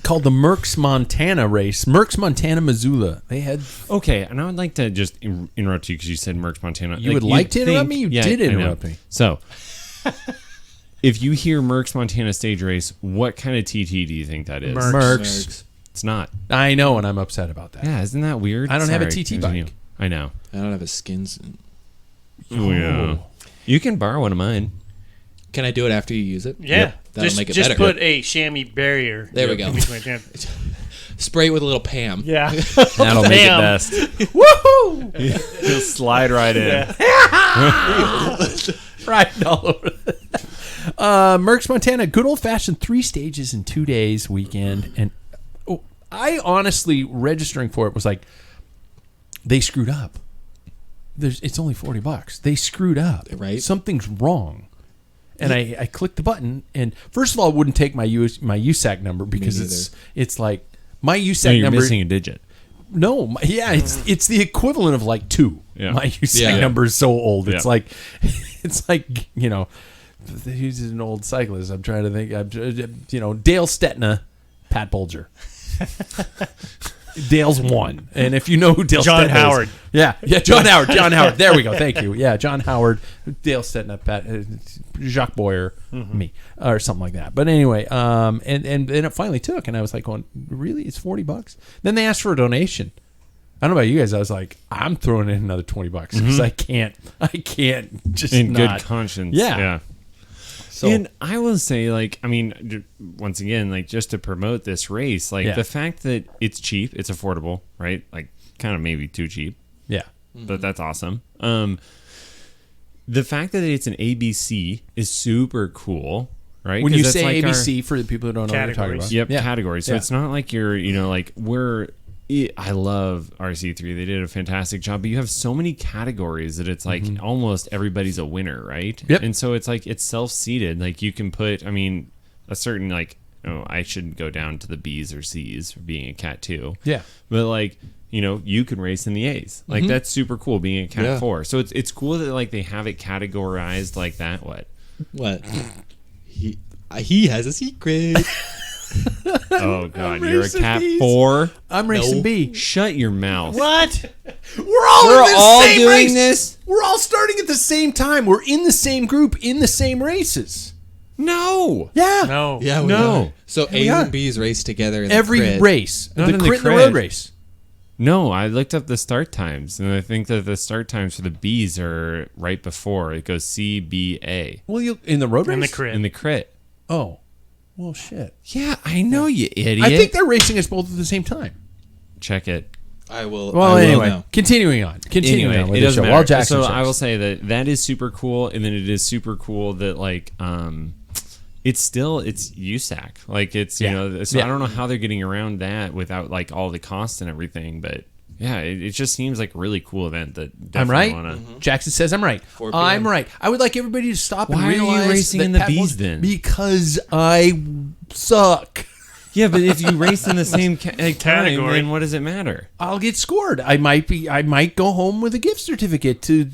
D: called the Merckx Montana race. Merckx Montana Missoula. They had.
B: Okay, and I would like to just interrupt you because you said Merckx Montana.
D: You would like to interrupt me? You did
B: I know.
D: interrupt me.
B: So, if you hear Merckx Montana stage race, what kind of TT do you think that is?
D: Merckx.
B: It's not.
D: I know, and I'm upset about that.
B: Yeah, isn't that weird?
D: I don't have a
B: Sorry,
D: TT
B: continue.
D: bike.
B: I know.
A: I don't have a skins.
B: Oh, yeah. You can borrow one of mine.
A: Can I do it after you use it?
C: Yeah.
A: That'll
C: just
A: make it
C: just
A: better.
C: put a chamois barrier.
A: There we go.
C: in between them.
A: Spray it with a little Pam.
C: Yeah.
B: That'll make it
C: Bam.
B: best.
D: Woohoo!
B: You'll slide right in.
D: Right all over. Merckx Montana, good old fashioned 3 stages in 2 days weekend, and I honestly registering for it was like they screwed up. It's only $40. They screwed up.
A: Right.
D: Something's wrong. And I clicked the button, and first of all, it wouldn't take my USAC number because it's like my USAC
B: No, you're
D: number.
B: missing a digit.
D: No, it's the equivalent of like 2.
B: Yeah.
D: My USAC
A: Yeah.
D: number is so old. It's
B: Yeah.
D: like he's an old cyclist. I'm trying to think. Dale Stetna, Pat Bulger. Dale's 1, and if you know who Dale
C: John
D: Stetna
C: Howard.
D: is, John Howard. There we go. Thank you. Yeah, John Howard, Dale Stetna, Pat, Jacques Boyer, me, or something like that. But anyway, and it finally took, and I was like, going, really? It's $40? Then they asked for a donation. I don't know about you guys. I was like, I'm throwing in another $20 because I can't just
B: In
D: not.
B: good conscience.
D: Yeah.
B: Yeah.
D: So
B: And I will say, like, I mean, once again, like, just to promote this race, like,
D: Yeah.
B: the fact that it's cheap, it's affordable, right? Like, kind of maybe too cheap,
D: yeah,
B: but that's awesome. The fact that it's an ABC is super cool, right?
D: when
B: 'Cause
D: you
B: that's
D: say
B: like
D: ABC, for the people who don't know what you're talking
C: Categories.
D: about,
B: Yep,
D: yeah.
B: categories. So
D: Yeah.
B: it's not like you're, like, I love RC3. They did a fantastic job, but you have so many categories that it's like almost everybody's a winner, right?
D: Yep.
B: And so it's like it's self-seeded. Like you can put, I mean, a certain like, I shouldn't go down to the B's or C's for being a cat too.
D: Yeah.
B: But like, you can race in the A's. Like that's super cool being a Cat 4. So it's cool that like they have it categorized like that.
A: What? He has a secret.
B: Oh God, you're a
D: racing
B: Cat
D: Bs.
B: 4.
D: I'm racing
A: No.
D: B.
B: Shut your mouth.
C: What?
D: We're all in the
A: all
D: same
A: doing
D: race.
A: this?
D: We're all starting at the same time. We're in the same group, in the same races.
B: No.
D: Yeah.
C: No.
A: Yeah, we
B: No.
A: are. So
D: we
A: A's
D: are.
A: and B's race together in
D: Every
A: the crit.
D: race.
B: Not
D: The
B: in the
D: crit and the
B: crit.
D: road race.
B: No, I looked up the start times, and I think that the start times for the B's are right before. It goes C, B, A.
D: Well, you in the road race?
C: In the crit.
B: In the crit.
D: Oh. Well, shit.
B: Yeah, I know, you idiot.
D: I think they're racing us both at the same time.
B: Check it.
A: I will.
D: Well,
A: I will
D: anyway,
A: now.
D: continuing on. Continuing on
B: Anyway,
D: with
B: it
D: the
B: doesn't
D: show.
B: matter.
D: While Jackson
B: So
D: checks.
B: I will say that is super cool, and then it is super cool that like it's USAC. Like it's so
D: Yeah.
B: I don't know how they're getting around that without like all the cost and everything, but yeah, it just seems like a really cool event that
D: I'm
B: definitely
D: right.
B: wanna
D: Jackson says I'm right.
A: 4 p.m.
D: I'm right. I would like everybody to stop and
B: Why are you
D: realize
B: racing
D: that
B: in the
D: Pat
B: B's
D: Wilson-
B: then?
D: Because I suck.
B: Yeah, but if you race in the same
C: Category.
B: category, then what does it matter?
D: I'll get scored. I might go home with a gift certificate to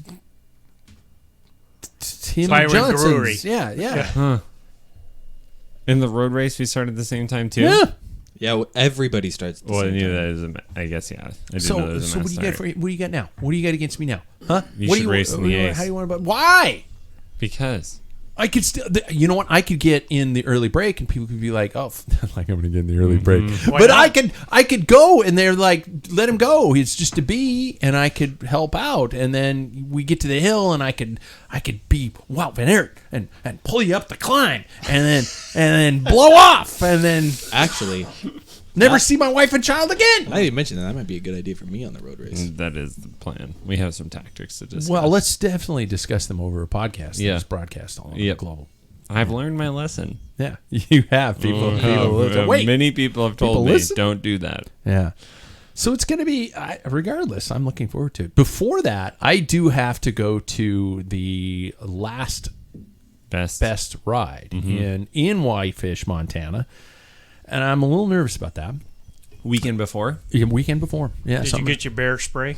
D: Tim
C: Byron
D: Johnson's.
C: Brewery.
D: Yeah.
B: In the road race, we started at the same time too.
D: Yeah.
A: Yeah, everybody starts. At the
B: Well, I
A: same
B: knew
A: time.
B: that is I guess yeah. I didn't
D: So,
B: know that was a
D: so what
B: mass
D: do you get
B: start.
D: what do you got now? What do you got against me now? Huh?
B: You
D: what
B: should
D: do
B: race in the A's.
D: How do you want to? Why?
B: Because
D: I could still, you know what? I could get in the early break, and people could be like, "Oh, like I'm going to get in the early break."
C: Why
D: But
C: not?
D: I could go, and they're like, "Let him go. It's just a B," and I could help out, and then we get to the hill, and I could be Wout Van Aert and pull you up the climb, and then blow off, and then
A: Actually,
D: never see my wife and child again.
A: I didn't mention that. That might be a good idea for me on the road race.
B: that is the plan. We have some tactics to discuss.
D: Well, let's definitely discuss them over a podcast.
B: Yeah.
D: That's broadcast all over
B: Yep.
D: the global.
B: I've learned my lesson.
D: Yeah, you have people. Listen. Wait,
B: Many people have told
D: People
B: me,
D: listen?
B: don't do that.
D: yeah. So it's going to be, regardless, I'm looking forward to it. Before that, I do have to go to the last best ride in Whitefish, Montana. And I'm a little nervous about that.
B: Weekend before?
D: Weekend before. Yeah.
C: Did you
D: something-
C: get your bear spray?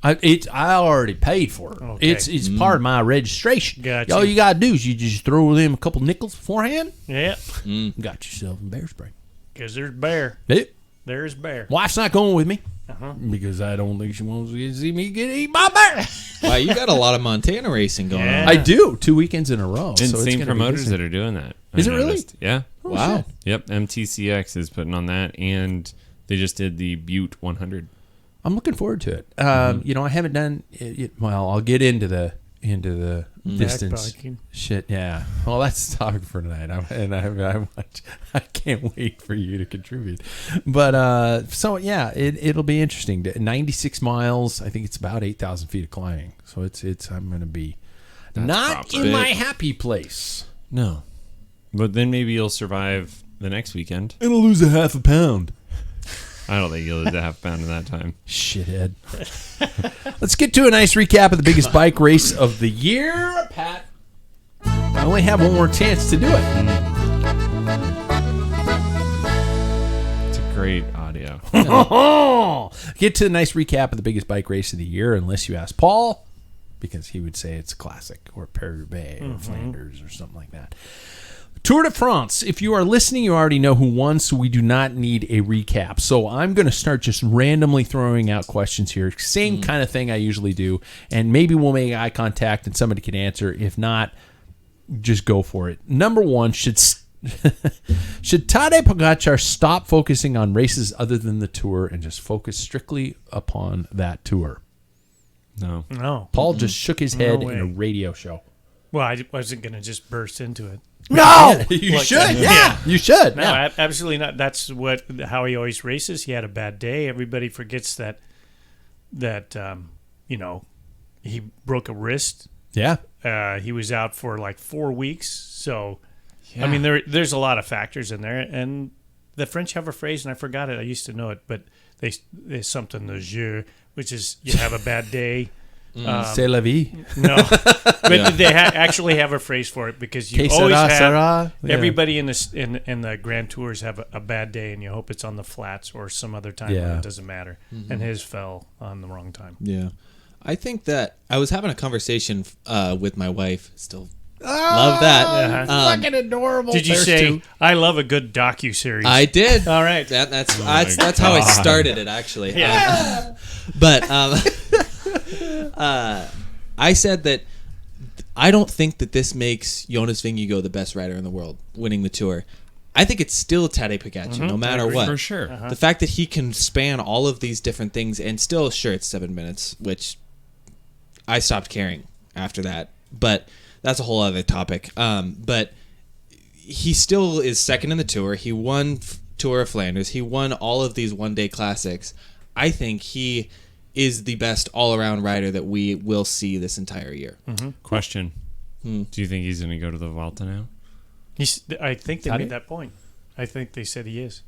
D: I already paid for it.
C: Okay.
D: It's part of my registration.
C: Gotcha.
D: All you got to do is you just throw them a couple nickels beforehand.
C: Yeah,
D: Got yourself a bear spray.
C: because there's bear.
D: Yeah.
C: There's bear.
D: Wife's not going with me
C: Uh-huh.
D: because I don't think she wants to see me get eaten by a bear.
A: Wow, you got a lot of Montana racing going
C: Yeah.
A: on.
D: I do 2 weekends in a row.
B: And
D: so it's
B: same
D: gonna be
B: promoters
D: busy.
B: that are doing that.
D: Is
B: I
D: it really?
B: noticed. Yeah.
A: Wow.
D: shit.
B: Yep. MTCX is putting on that, and they just did the Butte 100.
D: I'm looking forward to it. I haven't done it. Well, I'll get into the distance
C: Backpacking.
D: shit. Yeah. Well, that's the topic for tonight. I can't wait for you to contribute. But so yeah, it'll be interesting. 96 miles. I think it's about 8,000 feet of climbing. So it's I'm gonna be not
B: proper.
D: in my happy place.
B: No. But then maybe you'll survive the next weekend.
D: And I'll lose a half a pound.
B: I don't think you'll lose a half pound in that time.
D: Shithead. Let's get to a nice recap of the biggest bike race of the year, Pat. I only have one more chance to do it.
B: It's a great audio.
D: Get to a nice recap of the biggest bike race of the year, unless you ask Paul, because he would say it's classic or Paris-Roubaix or Flanders or something like that. Tour de France. If you are listening, you already know who won, so we do not need a recap. So I'm going to start just randomly throwing out questions here. Same kind of thing I usually do. And maybe we'll make eye contact and somebody can answer. If not, just go for it. Number one, should Tadej Pogacar stop focusing on races other than the Tour and just focus strictly upon that Tour?
B: No.
C: No.
D: Paul just shook his head
C: No
D: in a
C: way.
D: radio show.
C: Well, I wasn't going to just burst into it.
D: No, you
C: Like,
D: should.
C: yeah.
D: Yeah, you should.
C: No,
D: Yeah.
C: absolutely not. That's how he always races. He had a bad day. Everybody forgets that he broke a wrist.
D: Yeah.
C: He was out for like 4 weeks. So, I mean, there's a lot of factors in there. And the French have a phrase, and I forgot it. I used to know it, but they something le jeu, which is you have a bad day.
D: C'est la vie.
C: No, but they actually have a phrase for it because you
D: Que
C: always
D: sera,
C: have
D: sera. Yeah.
C: everybody in the Grand Tours have a bad day, and you hope it's on the flats or some other time when
D: Yeah.
C: it doesn't matter. And his fell on the wrong time.
A: Yeah. I think that I was having a conversation with my wife. Still love that.
C: Uh-huh.
D: Fucking adorable.
C: Did you
D: There's
C: say
D: two.
C: I love a good docu-series?
A: I did.
C: All right.
A: That's
B: my
A: that's how I
B: God.
A: started it actually.
C: Yeah.
A: But I said that I don't think that this makes Jonas Vingegaard the best rider in the world, winning the Tour. I think it's still Tadej Pogacar, no matter what.
B: For sure.
A: The fact that he can span all of these different things and still, sure, it's 7 minutes, which I stopped caring after that. But that's a whole other topic. But he still is second in the Tour. He won Tour of Flanders. He won all of these one-day classics. I think he is the best all-around rider that we will see this entire year.
B: Question. Do you think he's going to go to the Vuelta now?
C: I think they
D: Tadej?
C: made that point. I think they said he is.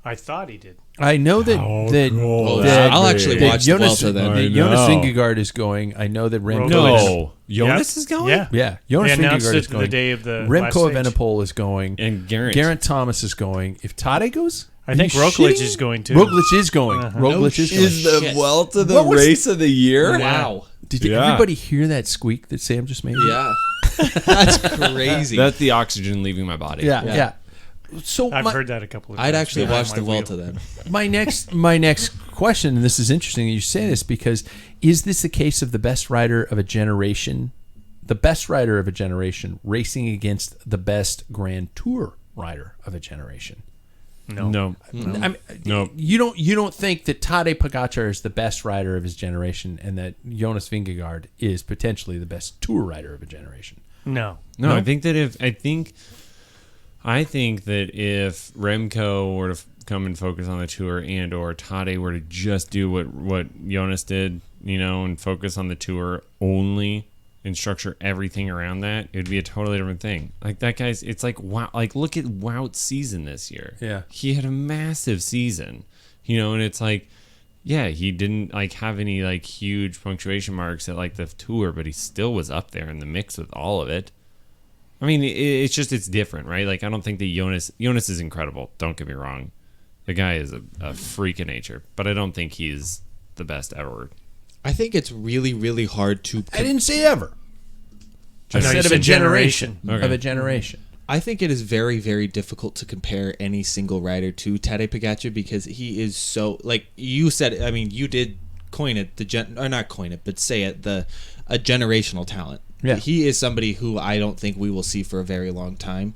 C: I thought he did.
D: I know that
A: Well,
D: that
A: I'll actually
D: that
A: watch the Vuelta then.
B: I
D: Jonas
B: know.
D: Vingegaard is going. I know that Remco.
B: No. Jonas is going?
C: Yeah.
D: Yeah, Jonas
C: They announced
D: Vingegaard
C: it
D: is going.
C: the day of the last
D: Remco
C: stage.
D: Evenepoel is going.
B: And Garrett.
D: Geraint Thomas is going. If Tadej goes,
C: I think
D: are you
C: Roglic
D: shitting?
C: is going too.
D: Roglic is going. Roglic is going.
A: Is the Shit.
B: Vuelta the
D: What was-
B: race of the year?
A: Wow.
D: Did
B: Yeah.
D: everybody hear that squeak that Sam just made?
A: Yeah. That's crazy.
B: That's the oxygen leaving my body.
D: Yeah. So
C: I've heard that a couple of times.
A: I'd actually
C: behind
A: watch the
C: my wheel.
A: Vuelta then.
D: my next question, and this is interesting that you say this, because is this a case of the best rider of a generation, racing against the best Grand Tour rider of a generation?
B: No.
D: I mean,
B: No.
D: You don't think that Tadej Pogacar is the best rider of his generation, and that Jonas Vingegaard is potentially the best tour rider of a generation?
C: No.
B: No, I think that if Remco were to come and focus on the Tour, and or Tadej were to just do what Jonas did, and focus on the Tour only and structure everything around that, it would be a totally different thing. Like that guy's, it's like wow, like look at Wout's season this year.
D: Yeah.
B: He had a massive season, and it's like, yeah, he didn't like have any like huge punctuation marks at like the Tour, but he still was up there in the mix with all of it. I mean, it's different, right? Like, I don't think that Jonas is incredible. Don't get me wrong. The guy is a freak of nature, but I don't think he's the best ever.
A: I think it's really, really hard to.
D: I didn't say ever. I
C: No, you
D: said of a
C: said
D: generation.
B: Okay.
D: Of a generation.
A: I think it is very, very difficult to compare any single rider to Tadej Pogacar because he is so, like you said. I mean, you did coin it, or not coin it, but say it, a generational talent.
D: Yeah.
A: He is somebody who I don't think we will see for a very long time.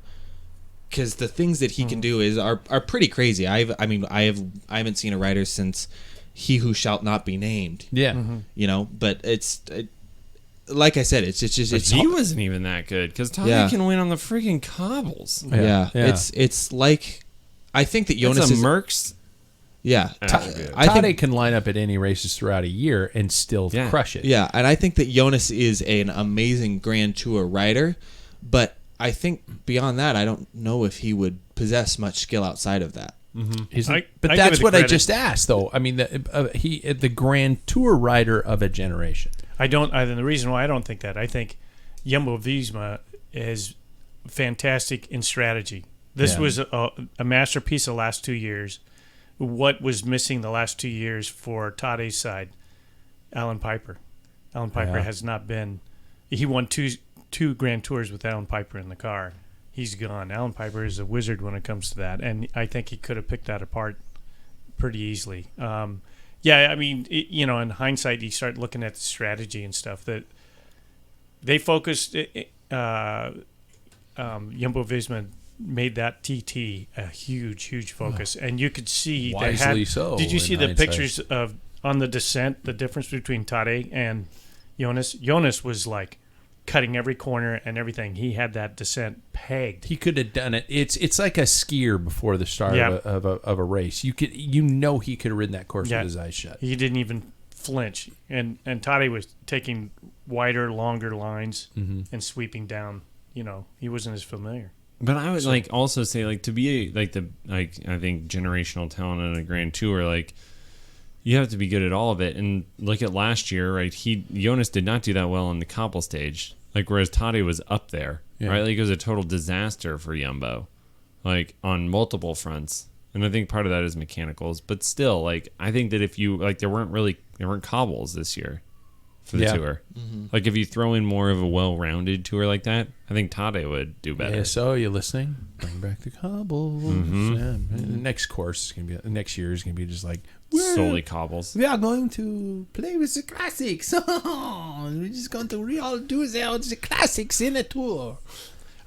A: Because the things that he can do are pretty crazy. I haven't seen a rider since He Who Shalt Not Be Named.
D: Yeah.
A: But like I said, it's
B: He wasn't even that good because Tadej can win on the freaking cobbles.
A: Yeah.
D: Yeah.
A: It's like, I think that Jonas
B: That's a
A: is
B: Merckx.
A: yeah.
B: attribute.
A: I
D: Tadej
A: think
D: can line up at any races throughout a year and still crush it.
A: yeah, and I think that Jonas is an amazing Grand Tour rider, but I think beyond that, I don't know if he would possess much skill outside of that.
D: But
C: I
D: that's
C: give it
D: what I
C: credit.
D: just asked, though. I mean, the Grand Tour rider of a generation.
C: I don't. And the reason why I don't think that, I think Jumbo-Visma is fantastic in strategy. This was a masterpiece the last 2 years. What was missing the last 2 years for Tadej's side? Alan Piper. Alan Piper has not been. He won two Grand Tours with Alan Piper in the car. He's gone. Alan Piper is a wizard when it comes to that, and I think he could have picked that apart pretty easily. I mean, in hindsight, you start looking at the strategy and stuff that they focused. Jumbo-Visma made that TT a huge focus, and you could see
D: Wisely so,
C: Did you
D: in
C: see the
D: hindsight.
C: pictures of on the descent? The difference between Tadej and Jonas. Jonas was like cutting every corner and everything. He had that descent pegged.
D: He could have done it. It's like a skier before the start of a race. He could have ridden that course with his eyes shut.
C: He didn't even flinch, and Tadej was taking wider, longer lines and sweeping down. He wasn't as familiar.
B: But I would also say to be I think generational talent on a Grand Tour, you have to be good at all of it. And look at last year, right? Jonas did not do that well on the cobble stage, like whereas Tade was up there, right? Like it was a total disaster for Jumbo, like on multiple fronts. And I think part of that is mechanicals, but still, like I think that if you like, there weren't cobbles this year for the tour. Mm-hmm. Like if you throw in more of a well-rounded tour like that, I think Tade would do better.
D: Yeah, so you listening? Bring back the cobbles. Yeah. The next course is gonna be next year is gonna be just like
B: solely cobbles.
D: We are going to play with the classics. We're just going to all do the classics in a tour.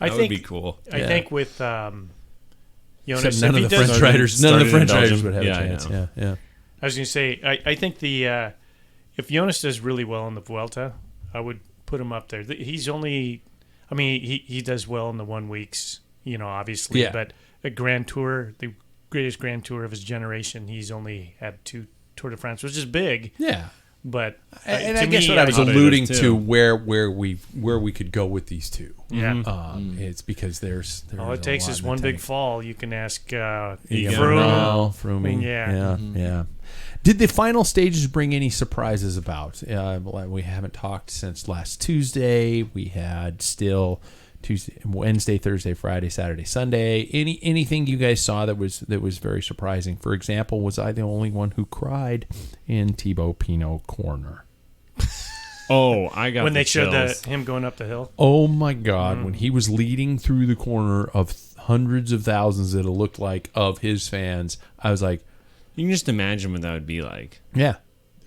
B: That would be cool.
C: I think with Jonas,
D: none of the French riders would have a chance. Yeah.
C: I was going to say, I think if Jonas does really well in the Vuelta, I would put him up there. He's only, I mean, he does well in the 1 weeks, obviously, but a Grand Tour, the greatest Grand Tour of his generation, he's only had 2 Tour de France, which is big.
D: Yeah.
C: But
D: and I guess what I was alluding to where we could go with these two.
C: Yeah.
D: It's because there's
C: all it takes is one big fall. You can ask Froome.
D: Yeah. Did the final stages bring any surprises about? We haven't talked since last Tuesday. We had still Tuesday, Wednesday, Thursday, Friday, Saturday, Sunday. Anything you guys saw that was very surprising? For example, was I the only one who cried in Thibaut Pinot corner?
B: Oh, I got
C: when
B: the
C: they
B: chills.
C: showed him going up the hill.
D: Oh my God! When he was leading through the corner of hundreds of thousands that it looked like of his fans, I was like,
B: you can just imagine what that would be like.
D: Yeah.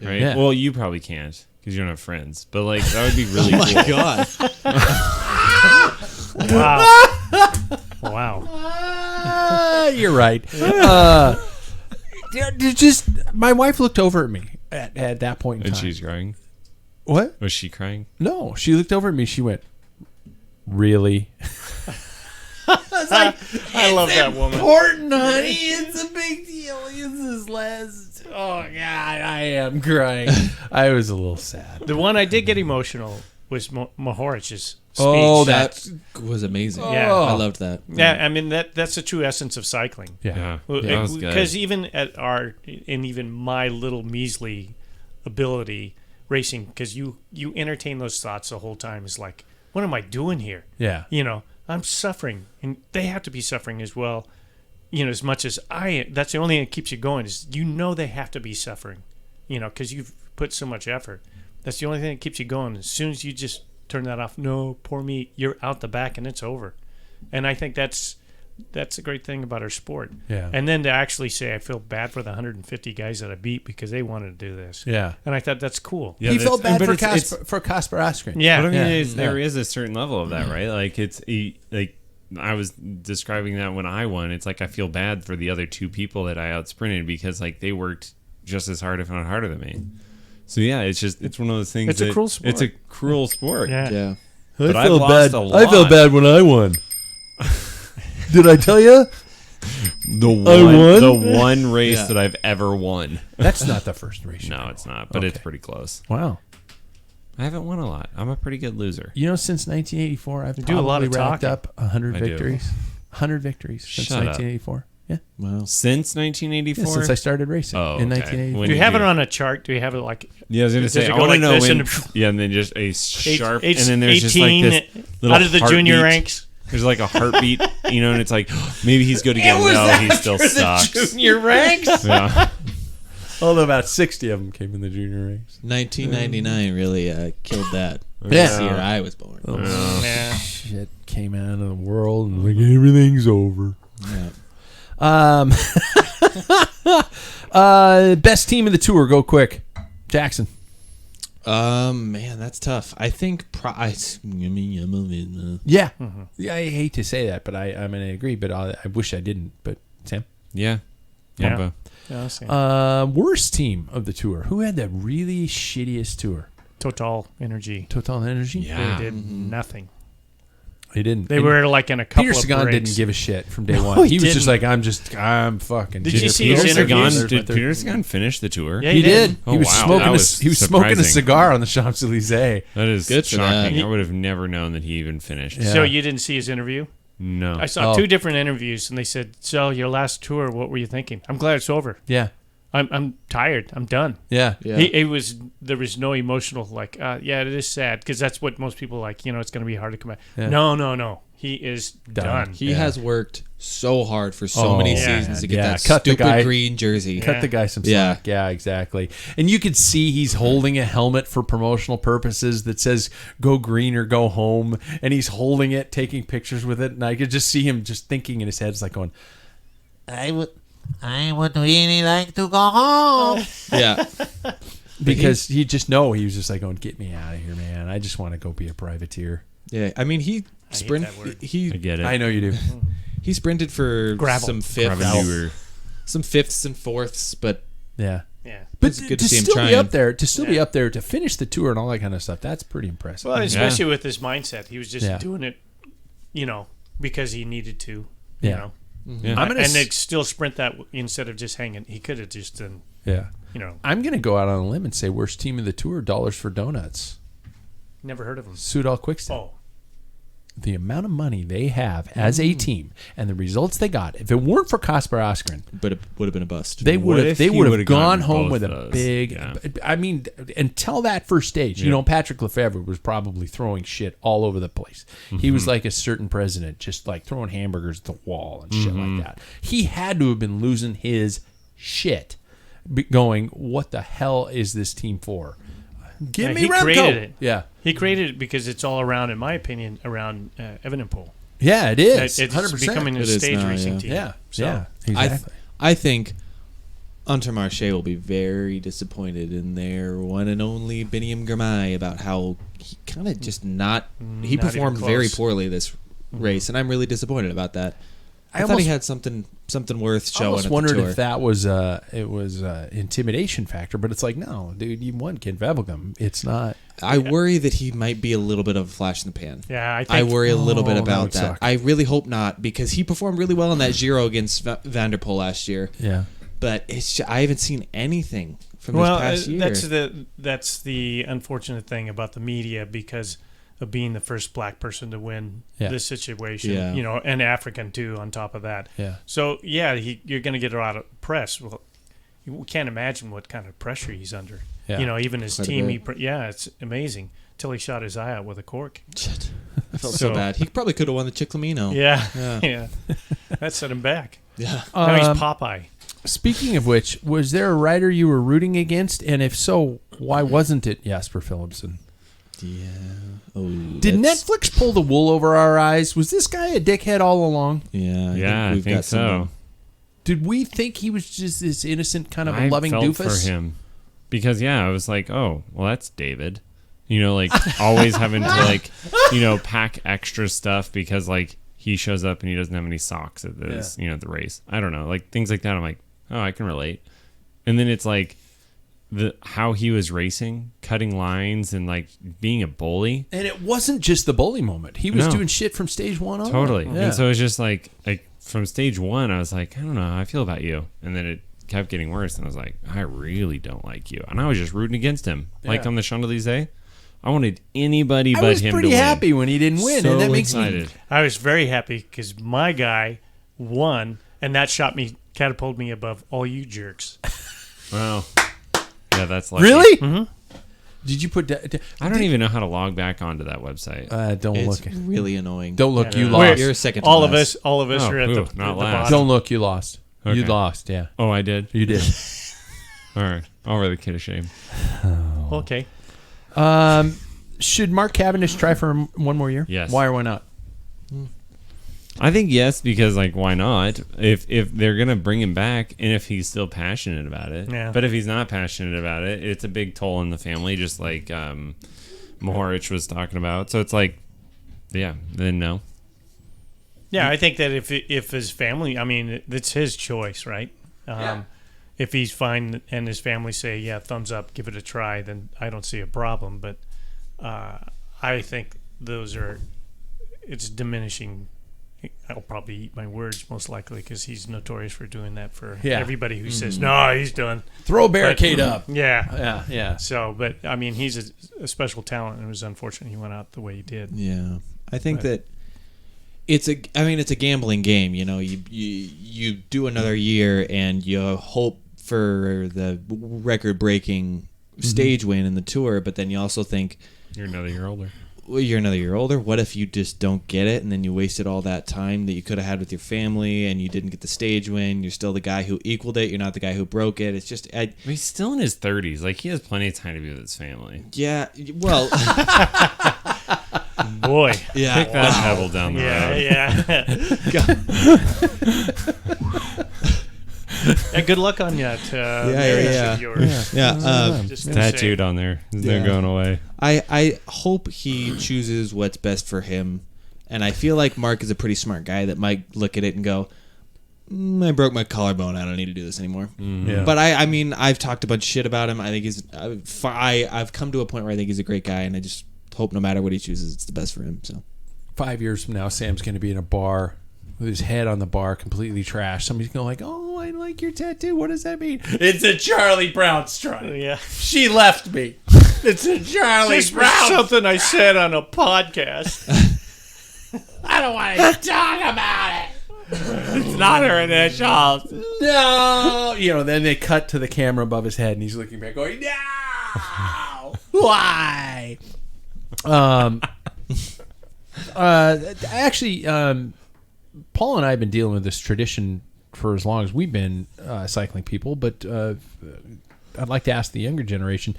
B: Right.
D: Yeah.
B: Well, you probably can't because you don't have friends, but like that would be really cool.
A: My God.
C: Wow.
D: You're right. Just my wife looked over at me at that point in
B: And
D: time.
B: she's crying.
D: What?
B: Was she crying?
D: No, she looked over at me. She went, "Really?"
C: I love that woman.
D: Important, honey. It's a big deal. It's this last. Oh God, I am crying. I was a little sad.
C: The one I did get emotional was Mohoric's speech.
D: Oh,
A: That was amazing.
C: Yeah.
A: I loved that.
C: Yeah, I mean that's the true essence of cycling.
D: Yeah.
B: That was good.
C: Because even even my little measly ability racing, because you entertain those thoughts the whole time, is like, what am I doing here?
D: Yeah.
C: I'm suffering, and they have to be suffering as well. As much as I am. That's the only thing that keeps you going is they have to be suffering. Because you've put so much effort. That's the only thing that keeps you going. As soon as you just turn that off, no, poor me, you're out the back and it's over. And I think that's a great thing about our sport.
D: Yeah.
C: And then to actually say I feel bad for the 150 guys that I beat because they wanted to do this.
D: Yeah.
C: And I thought that's cool.
B: Yeah,
D: He felt bad
B: but
D: for Casper Asgreen.
C: Yeah.
B: What I mean
D: Yeah.
B: is there is a certain level of that, right? Like like I was describing that when I won. It's like I feel bad for the other 2 people that I outsprinted because like they worked just as hard, if not harder than me. So yeah, it's one of those things.
C: It's a cruel sport.
B: It's a cruel sport.
C: Yeah.
A: Yeah.
B: But
D: I
B: I've
D: felt
B: lost
D: bad.
B: a
D: I
B: lot.
D: felt bad when I won. Did I tell you?
B: The one race that I've ever won.
D: That's not the first race.
B: No, it's not, but it's pretty close.
D: Wow.
B: I haven't won a lot. I'm a pretty good loser.
D: Since 1984, I've
C: do a lot
D: probably
C: of
D: racked
C: talking.
D: up 100
B: I do.
D: victories. 100 victories since
B: Shut up.
D: 1984. Yeah.
A: Wow.
B: Since
D: Yeah,
B: 1984?
D: since I started racing
B: Oh,
D: in
B: okay.
D: 1984.
B: When
C: Do you
B: did
C: have it on a chart? Do you have it like...
B: Yeah, I was going to
C: Does
B: say,
C: it
B: I
C: go
B: want to
C: like
B: know
C: this
B: when...
C: and-
B: Yeah, and then just a sharp...
C: H-
B: and then there's just like
C: 18
B: this little
C: out of the junior
B: heartbeat.
C: ranks.
B: There's like a heartbeat, and it's like, maybe he's good again. No, he still sucks.
D: Junior ranks?
B: Yeah.
D: Although about 60 of them came in the junior ranks.
A: 1999 really killed that.
D: Yeah.
A: This year I was born.
C: Yeah.
D: Shit came out of the world and like everything's over.
A: Yeah.
D: Best team of the tour, go quick. Jackson.
A: Man, that's tough. I think
D: Yeah. Yeah, I hate to say that, but I'm going to agree, but I wish I didn't. But Sam?
B: Yeah.
C: Yeah.
B: Jumbo.
D: Worst team of the tour. Who had the really shittiest tour?
C: Total Energy.
D: Total Energy?
B: Yeah.
C: They did nothing.
D: They didn't.
C: They
D: And
C: were like in a couple
D: Peter
C: of
D: Sagan
C: breaks.
D: didn't give a shit from day one.
C: he
D: He was just
C: didn't.
D: like, I'm fucking.
C: Did you see
B: Peter
C: his interviews?
B: Sagan, did Peter Sagan finish the tour?
C: Yeah,
D: He did.
B: Oh,
D: he was
B: wow.
D: smoking.
B: That was
D: He was smoking a
B: surprising.
D: cigar on the Champs Elysees.
B: That is
A: Good for
B: shocking.
A: that.
B: I would have never known that he even finished.
D: Yeah.
C: So you didn't see his interview?
B: No.
C: I saw
D: Oh.
C: 2 different interviews, and they said, so your last tour, what were you thinking? I'm glad it's over.
D: Yeah.
C: I'm tired. I'm done.
D: Yeah.
A: Yeah.
C: There was no emotional like, yeah, it is sad because that's what most people like. It's going to be hard to come back.
D: Yeah.
C: No. He is done.
A: He has worked so hard for so many seasons to get that
D: Cut the
A: stupid
D: guy.
A: green jersey.
D: Cut the guy some
A: Yeah.
D: slack. Yeah, exactly. And you could see he's holding a helmet for promotional purposes that says "Go green or go home," and he's holding it, taking pictures with it, and I could just see him just thinking in his head, it's like going,
E: I would really like to go home.
A: Yeah.
D: because he just know he was just like going, "Get me out of here, man! I just want to go be a privateer."
A: Yeah. I mean, he sprint.
C: that word.
B: I
A: He
B: get it.
D: I know you do.
A: he sprinted for
C: Gravel.
A: some fifths,
B: Gravel.
A: some fifths and fourths, but
D: Yeah.
C: Yeah.
D: But
A: It's good
D: to
A: to see him
D: still be
A: trying.
D: up there, be
C: Yeah.
D: up there, to finish the tour and all that kind of stuff, that's pretty impressive.
C: Well, especially with his mindset, he was just
D: Yeah.
C: doing it, because he needed to.
D: Yeah.
B: Yeah.
D: I'm gonna
C: and they'd still sprint that instead of just hanging. He could have just done.
D: Yeah. I'm going to go out on a limb and say worst team of the tour, Dollars for Donuts.
C: Never heard of him.
D: Soudal Quickstep.
C: Oh,
D: The amount of money they have as a team and the results they got, if it weren't for Kasper Askren,
A: but it would have been a bust.
D: they
B: What
D: would
B: if
D: have
B: he would've
D: gone
B: gotten
D: home
B: both
D: with a
B: those?
D: big.
B: Yeah.
D: I mean, until that first stage, Patrick Lefevre was probably throwing shit all over the place. He was like a certain president, just like throwing hamburgers at the wall and shit like that. He had to have been losing his shit, going, "What the hell is this team for? Give
C: Yeah,
D: me
C: he
D: Remco."
C: created it.
D: Yeah,
C: he created it because it's all around, in my opinion, around Evenepoel.
D: yeah, it is.
C: It's
D: 100%.
C: becoming a
A: It is
C: stage
A: now,
C: racing
A: yeah.
C: team.
D: Yeah,
C: So,
D: yeah, exactly.
A: I think Intermarché will be very disappointed in their one and only Biniam Girmay about how he kind of just not. He
C: Not
A: performed
C: even
A: very
C: close.
A: poorly this race, and I'm really disappointed about that. I thought
D: almost-
A: he had something worth
D: I
A: showing.
D: almost
A: at
D: wondered
A: the tour.
D: if that was intimidation factor, but it's like, no, dude, you won Ken Vevelgem. It's not.
A: I worry that he might be a little bit of a flash in the pan.
C: Yeah, I think
A: I worry a little bit
D: that
A: about
D: would
A: that.
D: suck.
A: I really hope not, because he performed really well in that Giro against Van der Poel last year.
D: Yeah.
A: But I haven't seen anything from
C: Well,
A: this past year.
C: that's the unfortunate thing about the media because of being the first black person to win
D: Yeah.
C: this situation,
A: Yeah.
C: and African too on top of that.
D: Yeah.
C: So you're going to get a lot of press. Well, you can't imagine what kind of pressure he's under.
D: Yeah.
C: Even his
A: Quite a
C: team.
A: bit.
C: It's amazing till he shot his eye out with a cork.
A: Shit. I felt so bad. He probably could have won the Chiclamino.
C: Yeah,
A: Yeah.
C: yeah. That set him back.
A: Yeah.
C: Now he's Popeye.
D: Speaking of which, was there a rider you were rooting against? And if so, why wasn't it Jasper Philipsen?
A: Yeah. Oh,
D: Did
A: that's-
D: Netflix pull the wool over our eyes? Was this guy a dickhead all along?
A: Yeah.
B: I
A: we've
B: think
A: got some-
B: so.
D: Did we think he was just this innocent kind of
B: I
D: loving
B: felt
D: doofus?
B: for him because I was like, oh, well, that's David. Like always having to pack extra stuff because like he shows up and he doesn't have any socks at this, the race. I don't know, like things like that. I'm like, oh, I can relate. And then it's like how he was racing, cutting lines, and like being a bully.
D: And it wasn't just the bully moment. He was
B: No.
D: doing shit from stage one on.
B: Totally.
D: Yeah.
B: And so it's just like from stage one, I was like, I don't know how I feel about you. And then it kept getting worse. And I was like, I really don't like you. And I was just rooting against him. Like
D: Yeah.
B: on the Champs-Élysées, I wanted anybody
D: I
B: but
D: was
B: him
D: pretty
B: to win.
D: happy when he didn't win,
B: So
D: and that makes
B: excited.
D: me.
C: I was very happy because my guy won, and that catapulted me above all you jerks.
B: Wow. Yeah, that's like
D: Really? Mm-hmm. Did you put?
B: I don't even know how to log back onto that website.
D: Don't
A: It's
D: look.
A: really annoying.
D: Don't look. You
C: Yeah.
D: lost.
A: You're second to
C: All of
A: last.
C: us
B: Oh,
C: are at
B: ooh,
C: the
B: not
C: the
B: last.
C: bottom.
D: Don't look. You lost. You
B: Okay.
D: lost. Yeah,
B: Oh, I did?
D: you did.
B: All right. I'll wear the kid of shame.
C: Okay.
D: Should Mark Cavendish try for one more year?
B: Yes.
D: Why or why not?
B: I think yes, because like why not? If they're gonna bring him back, and if he's still passionate about it.
C: Yeah.
B: But if he's not passionate about it, it's a big toll on the family, just like Mohoric was talking about. So it's like, yeah, then no.
C: Yeah, I think that if his family, I mean, it's his choice, right? If he's fine and his family say, yeah, thumbs up, give it a try, then I don't see a problem. But I think it's diminishing. I'll probably eat my words most likely because he's notorious for doing that for
D: Yeah.
C: everybody who says, no, he's done.
D: Throw a barricade up.
C: Yeah.
D: Yeah.
C: So, but I mean, he's a special talent, and it was unfortunate he went out the way he did.
A: Yeah, I think that it's a gambling game. You do another year, and you hope for the record-breaking stage win in the tour, but then you also think,
B: You're another year older.
A: well, you're another year older. What if you just don't get it, and then you wasted all that time that you could have had with your family, and you didn't get the stage win? You're still the guy who equaled it. You're not the guy who broke it. It's just,
B: He's still in his 30s. Like, he has plenty of time to be with his family.
A: yeah. Well,
C: Boy.
A: yeah.
B: Kick that pebble down the road.
C: Yeah, good luck on that marriage of yours.
A: Yeah.
C: Just gonna say.
B: Tattooed on there. They're
A: Yeah.
B: going away.
A: I hope he chooses what's best for him, and I feel like Mark is a pretty smart guy that might look at it and go, I broke my collarbone. I don't need to do this anymore.
D: Yeah.
A: But I mean, I've talked a bunch of shit about him. I think I've come to a point where I think he's a great guy, and I just hope no matter what he chooses, it's the best for him. So
D: 5 years from now, Sam's going to be in a bar with his head on the bar, completely trashed. Somebody's going like, "Oh, I like your tattoo. What does that mean?" It's a Charlie Brown stripe.
C: Yeah.
D: She left me. It's a Charlie
C: This was
D: Brown.
C: something I said on a podcast.
D: I don't want to talk about it. It's not her initials. No. Then they cut to the camera above his head, and he's looking back, going, "No, why?" Actually, Paul and I have been dealing with this tradition for as long as we've been cycling people, but I'd like to ask the younger generation.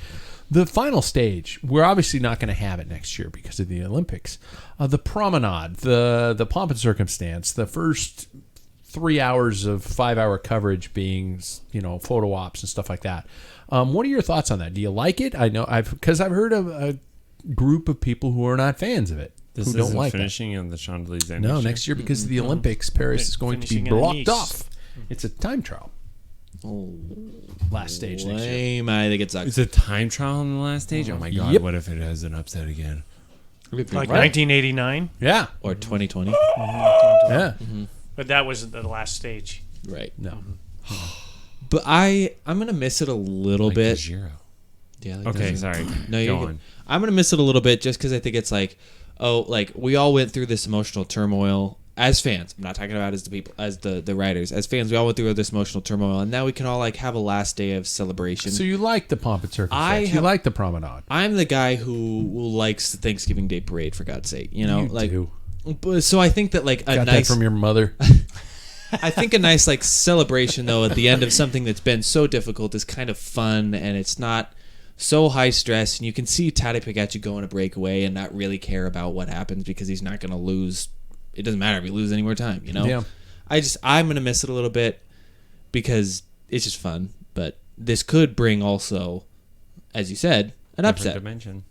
D: The final stage, we're obviously not going to have it next year because of the Olympics. The promenade, the pomp and circumstance, the first 3 hours of 5 hour coverage being, photo ops and stuff like that. What are your thoughts on that? Do you like it? I know because I've heard of a group of people who are not fans of it.
B: This
D: who don't
B: isn't
D: like
B: finishing in the Champs-Elysees.
D: No, next year because of the Olympics, Paris is going to be
C: Finishing in
D: blocked
C: Nice.
D: off. It's a time trial. Last stage next year.
A: lame. I think it sucks.
B: It's a time trial in the last stage? Oh my god,
D: Yep.
B: what if it has an upset again?
C: Like 1989,
D: Yeah,
A: Or 2020.
D: yeah.
C: but that wasn't the last stage.
A: Right.
D: No,
A: But I'm gonna miss it a little
B: Like
A: bit.
B: Giro.
A: Yeah. like
B: Okay,
A: that.
B: sorry.
A: No, you're
B: Go
A: good.
B: on.
A: I'm gonna miss it a little bit just because I think it's like, we all went through this emotional turmoil as fans. I'm not talking about as the people, as the riders. As fans, we all went through this emotional turmoil, and now we can all have a last day of celebration.
D: so you like the pomp and circumstance? You
A: have-
D: like the promenade?
A: I'm the guy who likes the Thanksgiving Day parade, for God's sake.
D: You do.
A: So I think that a
D: Got
A: nice
D: that from your mother?
A: I think a nice celebration though at the end of something that's been so difficult is kind of fun, and it's not so high stress, and you can see Tadej Pogacar go on a breakaway and not really care about what happens because he's not going to lose. It doesn't matter if he loses any more time,
D: Yeah.
A: I'm going to miss it a little bit because it's just fun, but this could bring also, as you said, an
B: Different
A: upset.
B: dimension.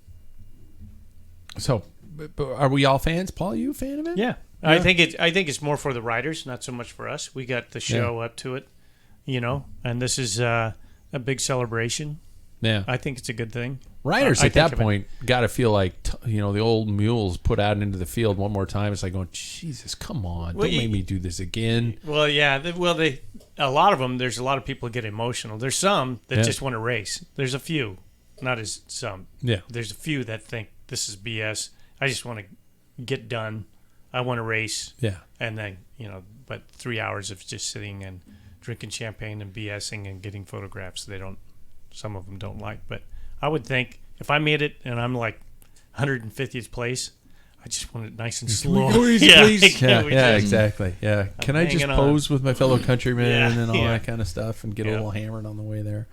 D: So, but are we all fans? Paul, are you a fan of it?
C: Yeah. I think it's more for the riders, not so much for us. We got the show up to it, and this is a big celebration.
D: Yeah.
C: I think it's a good thing.
D: Riders
C: I
D: at that
C: think of it-
D: point got to feel like, the old mules put out into the field one more time. It's like going, Jesus, come on.
C: Well,
D: Don't make me do this again.
C: Well, yeah. A lot of them, there's a lot of people get emotional. There's some that
D: Yeah.
C: just want to race. There's a few, not as some.
D: Yeah.
C: There's a few that think this is BS. I just want to get done. I want to race.
D: Yeah.
C: And then, but 3 hours of just sitting and drinking champagne and BSing and getting photographs some of them don't like. But I would think if I made it and I'm like 150th place, I just want it nice and slow.
D: Yeah,
C: we just-
D: exactly. Yeah. Can I just
C: hanging on.
D: pose with my fellow countrymen
C: Yeah,
D: and all
C: yeah.
D: that kind of stuff and get a
C: Yeah.
D: little hammered on the way there?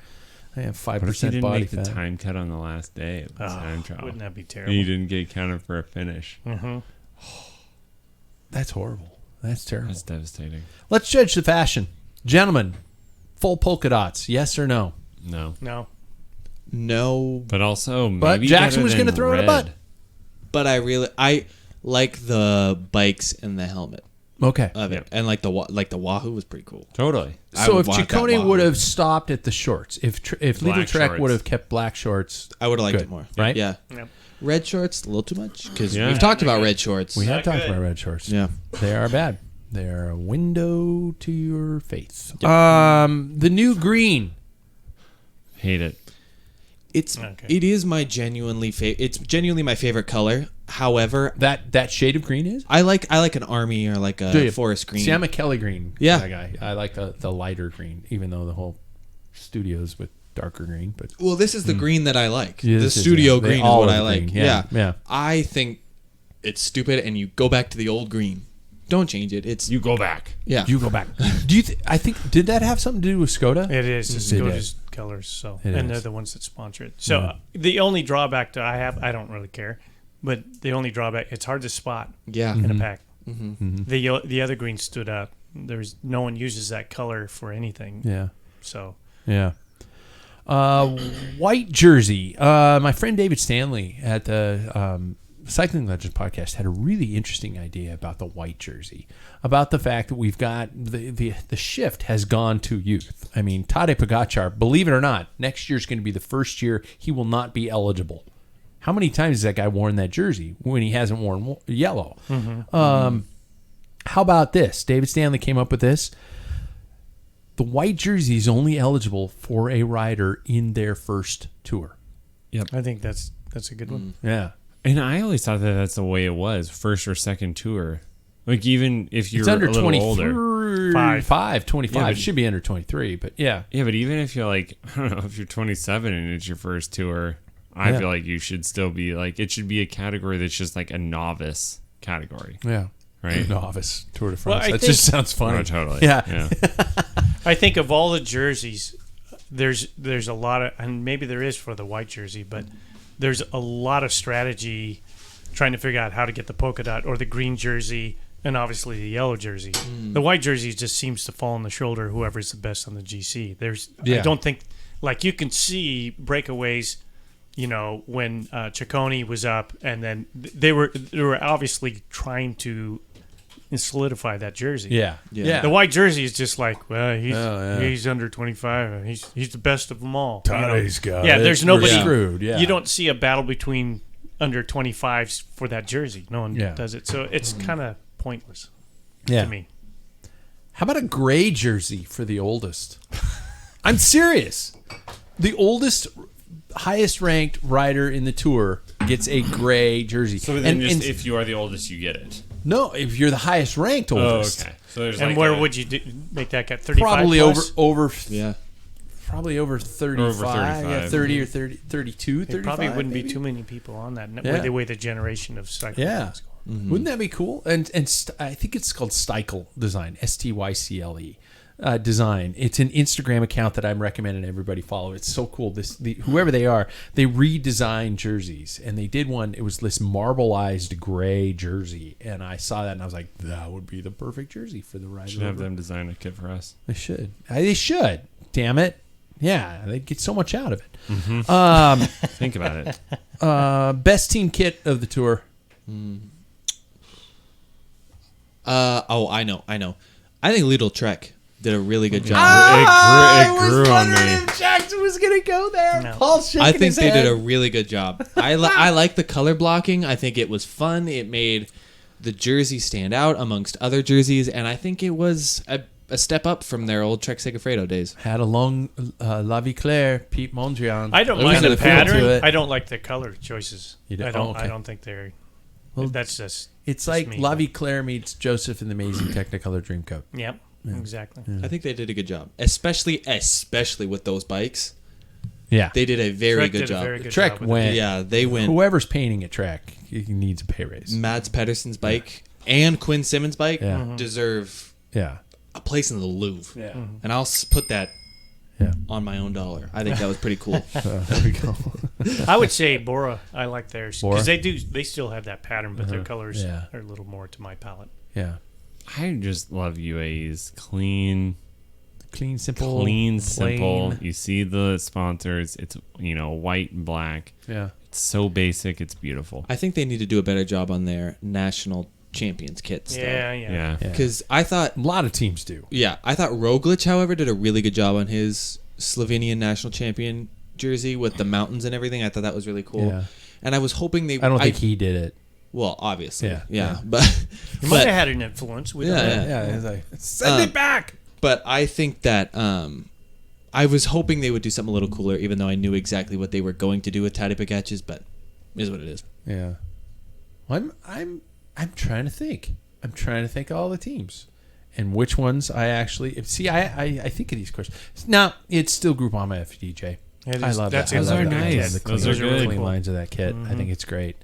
D: I have
B: What if you
D: 5%
B: didn't
D: body
B: make the
D: fat.
B: time cut on the last day of the time
C: Oh,
B: trial?
C: wouldn't that be
B: And
C: terrible?
B: you didn't get counted for a finish.
C: Mm-hmm.
D: That's horrible. That's terrible.
B: That's devastating.
D: Let's judge the fashion. Gentlemen, full polka dots, yes or no?
B: No.
C: No.
A: No,
B: But also,
D: But
B: maybe
D: Jackson
B: better
D: was
B: than
D: gonna throw it a
B: red.
D: butt.
A: but I like the bikes and the helmet
D: Okay.
A: of it, and the Wahoo was pretty cool.
B: Totally.
A: I
D: So
A: would
D: if
A: want that
D: Ciccone
A: Wahoo.
D: would have stopped at the shorts, if Lidl
B: Black
D: Trek
B: shorts.
D: would have kept black shorts,
A: I would have liked
D: Good.
A: it more.
D: Right?
A: Yeah.
C: Yep.
A: Red shorts, a little too much because
B: Yeah.
A: we've talked about red shorts.
D: we have
C: Not
D: talked
C: good.
D: about red shorts.
A: Yeah.
D: They are bad. They are a window to your face. The new green.
B: Hate it.
C: Okay.
A: It is my it's genuinely my favorite color. However,
D: That shade of green is?
A: I like an army or like
D: Do
A: a
D: you?
A: forest green.
D: See, I'm a Kelly green
A: Yeah.
D: kind of guy. I like the lighter green, even though the whole studios with darker green, but
A: Well, this is the green that I like.
D: Yeah,
A: The
D: this is,
A: studio
D: yeah. They
A: green is
D: all
A: what
D: are
A: I
D: the
A: like.
D: green. Yeah, yeah.
A: I think it's stupid, and you go back to the old green. Don't change it. It's
B: You go back.
A: yeah.
D: you go back. Do you? I think did that have something to do with Skoda?
C: It is. It's
D: It
C: Skoda's colors, so
D: It
C: and
D: is.
C: they're the ones that sponsor it. So the only drawback that I have, I don't really care, but the only drawback, it's hard to spot
A: Yeah.
C: in a pack.
D: Mm-hmm.
C: The other green stood up. There's no one uses that color for anything.
D: Yeah.
C: So
D: Yeah. White jersey. My friend David Stanley at the Cycling Legends podcast had a really interesting idea about the white jersey, about the fact that we've got the shift has gone to youth. I mean, Tadej Pogacar, believe it or not, next year's going to be the first year he will not be eligible. How many times has that guy worn that jersey when he hasn't worn yellow? How about this? David Stanley came up with this. The white jersey is only eligible for a rider in their first tour.
C: I think that's a good one.
D: Yeah.
B: And I always thought that that's the way it was, first or second tour. Like, even if you're
D: It's under
B: a little
D: 23,
B: older.
D: 25.
B: Yeah,
D: It
B: but-
D: should be under 23, but yeah.
B: Yeah, but even if you're like, I don't know, if you're 27 and it's your first tour, I
D: Yeah.
B: feel like you should still be like, it should be a category that's just like a novice category,
D: Yeah.
B: right?
D: Novice Tour de
C: Well,
D: France.
C: I
D: That
C: think-
D: just sounds funny.
B: Oh, totally.
D: Yeah.
C: I think of all the jerseys, there's a lot of, and maybe there is for the white jersey, but there's a lot of strategy trying to figure out how to get the polka dot or the green jersey and obviously the yellow jersey. The white jersey just seems to fall on the shoulder of whoever's the best on the GC.
D: Yeah.
C: I don't think, like, you can see breakaways, you know, when Ciccone was up, and then they were obviously trying to solidify that jersey.
D: Yeah.
A: Yeah.
D: Yeah.
C: The white jersey is just like, well, he's
D: Oh, yeah.
C: he's under 25. And he's the best of them all.
D: Tadej's got
C: yeah,
D: it.
C: there's
D: We're
C: nobody.
D: screwed, yeah.
C: You don't see a battle between under 25s for that jersey. No one
D: Yeah.
C: does it. So it's kind of pointless
D: Yeah.
C: to me.
D: How about a gray jersey for the oldest? I'm serious. The oldest, highest ranked rider in the tour gets a gray jersey.
B: So then
D: and
B: if you are the oldest, you get it.
D: no, if you're the highest ranked
B: Oh,
D: oldest,
B: okay. So there's
C: And
B: like
C: where
B: a-
C: would you make that cut? 35
D: probably
C: plus?
D: over
A: Yeah.
D: probably over 35, yeah,
B: 35.
D: 30 or 30, 32,
C: There
D: 35.
C: probably wouldn't
D: maybe.
C: be too many people on that
D: Yeah.
C: with the way the generation of cycling
D: Yeah.
C: is going.
D: Wouldn't that be cool? And I think it's called Stycle Design, STYCLE Design. It's an Instagram account that I'm recommending everybody follow. It's so cool. Whoever they are, they redesign jerseys, and they did one. It was this marbleized gray jersey, and I saw that and I was like, that would be the perfect jersey for the rider.
B: should have them design a kit for us.
D: They should. They should. Damn it. Yeah, they'd get so much out of it.
B: Think about it.
D: Best team kit of the tour.
A: I know. I think Lidl Trek did a really good job.
B: It grew on me.
D: Jackson was going to go there.
C: No.
D: Paul's shaking
A: I think
D: his
A: they
D: head.
A: did a really good job. I like the color blocking. I think it was fun. It made the jersey stand out amongst other jerseys, and I think it was a step up from their old Trek Segafredo days.
D: Had a long La Vie Claire, Pete Mondrian.
C: I don't
A: It was
C: mind
A: kind
C: the
A: of cool to
C: pattern.
D: it.
C: I don't like the color choices.
D: You don't-
C: I don't.
D: oh, okay.
C: I don't think they're.
D: Well,
C: that's just.
D: It's
C: just
D: like
C: me.
D: La Vie Claire meets Joseph in the Amazing Technicolor Dreamcoat.
C: Yep. Exactly.
A: I think they did a good job, especially with those bikes.
D: Yeah.
A: They did a very
C: Trek
A: good
C: did a
A: job.
C: very good
D: Trek
C: job with
D: went.
A: Yeah, they went.
D: Whoever's painting a Trek, he needs a pay raise.
A: Mads Pedersen's bike and Quinn Simmons' bike
D: Yeah.
A: deserve
D: Yeah.
A: a place in the Louvre.
D: Yeah.
A: And I'll put that
D: Yeah.
A: on my own dollar. I think that was pretty cool.
D: There we go.
C: I would say Bora. I like theirs
D: Bora?
C: because they still have that pattern, but their colors
D: Yeah.
C: are a little more to my palate.
D: Yeah.
B: I just love UAE's clean,
D: Clean, simple.
B: simple.
D: plain.
B: You see the sponsors. It's white and black.
D: Yeah.
B: It's so basic. It's beautiful.
A: I think they need to do a better job on their national champions kits.
C: Yeah.
B: Yeah.
D: Yeah.
A: Because I thought,
D: A lot of teams do.
A: I thought Roglic, however, did a really good job on his Slovenian national champion jersey with the mountains and everything. I thought that was really cool.
D: Yeah.
A: And I was hoping they.
D: I don't think he did it.
A: Well, obviously,
D: Yeah.
A: yeah.
D: Yeah.
A: But
C: He might have had an influence. We don't
A: Yeah,
C: know.
A: yeah.
D: It's like, send it back.
A: But I think that I was hoping they would do something a little cooler, even though I knew exactly what they were going to do with Tadej Pogacar's. But it is what it is.
D: Yeah. Well, I'm trying to think. I'm trying to think of all the teams. and which ones I actually see. I think of these questions. No, it's still Groupama FDJ. I love that.
B: Those are nice.
D: Those are really clean lines of that kit. I think it's great.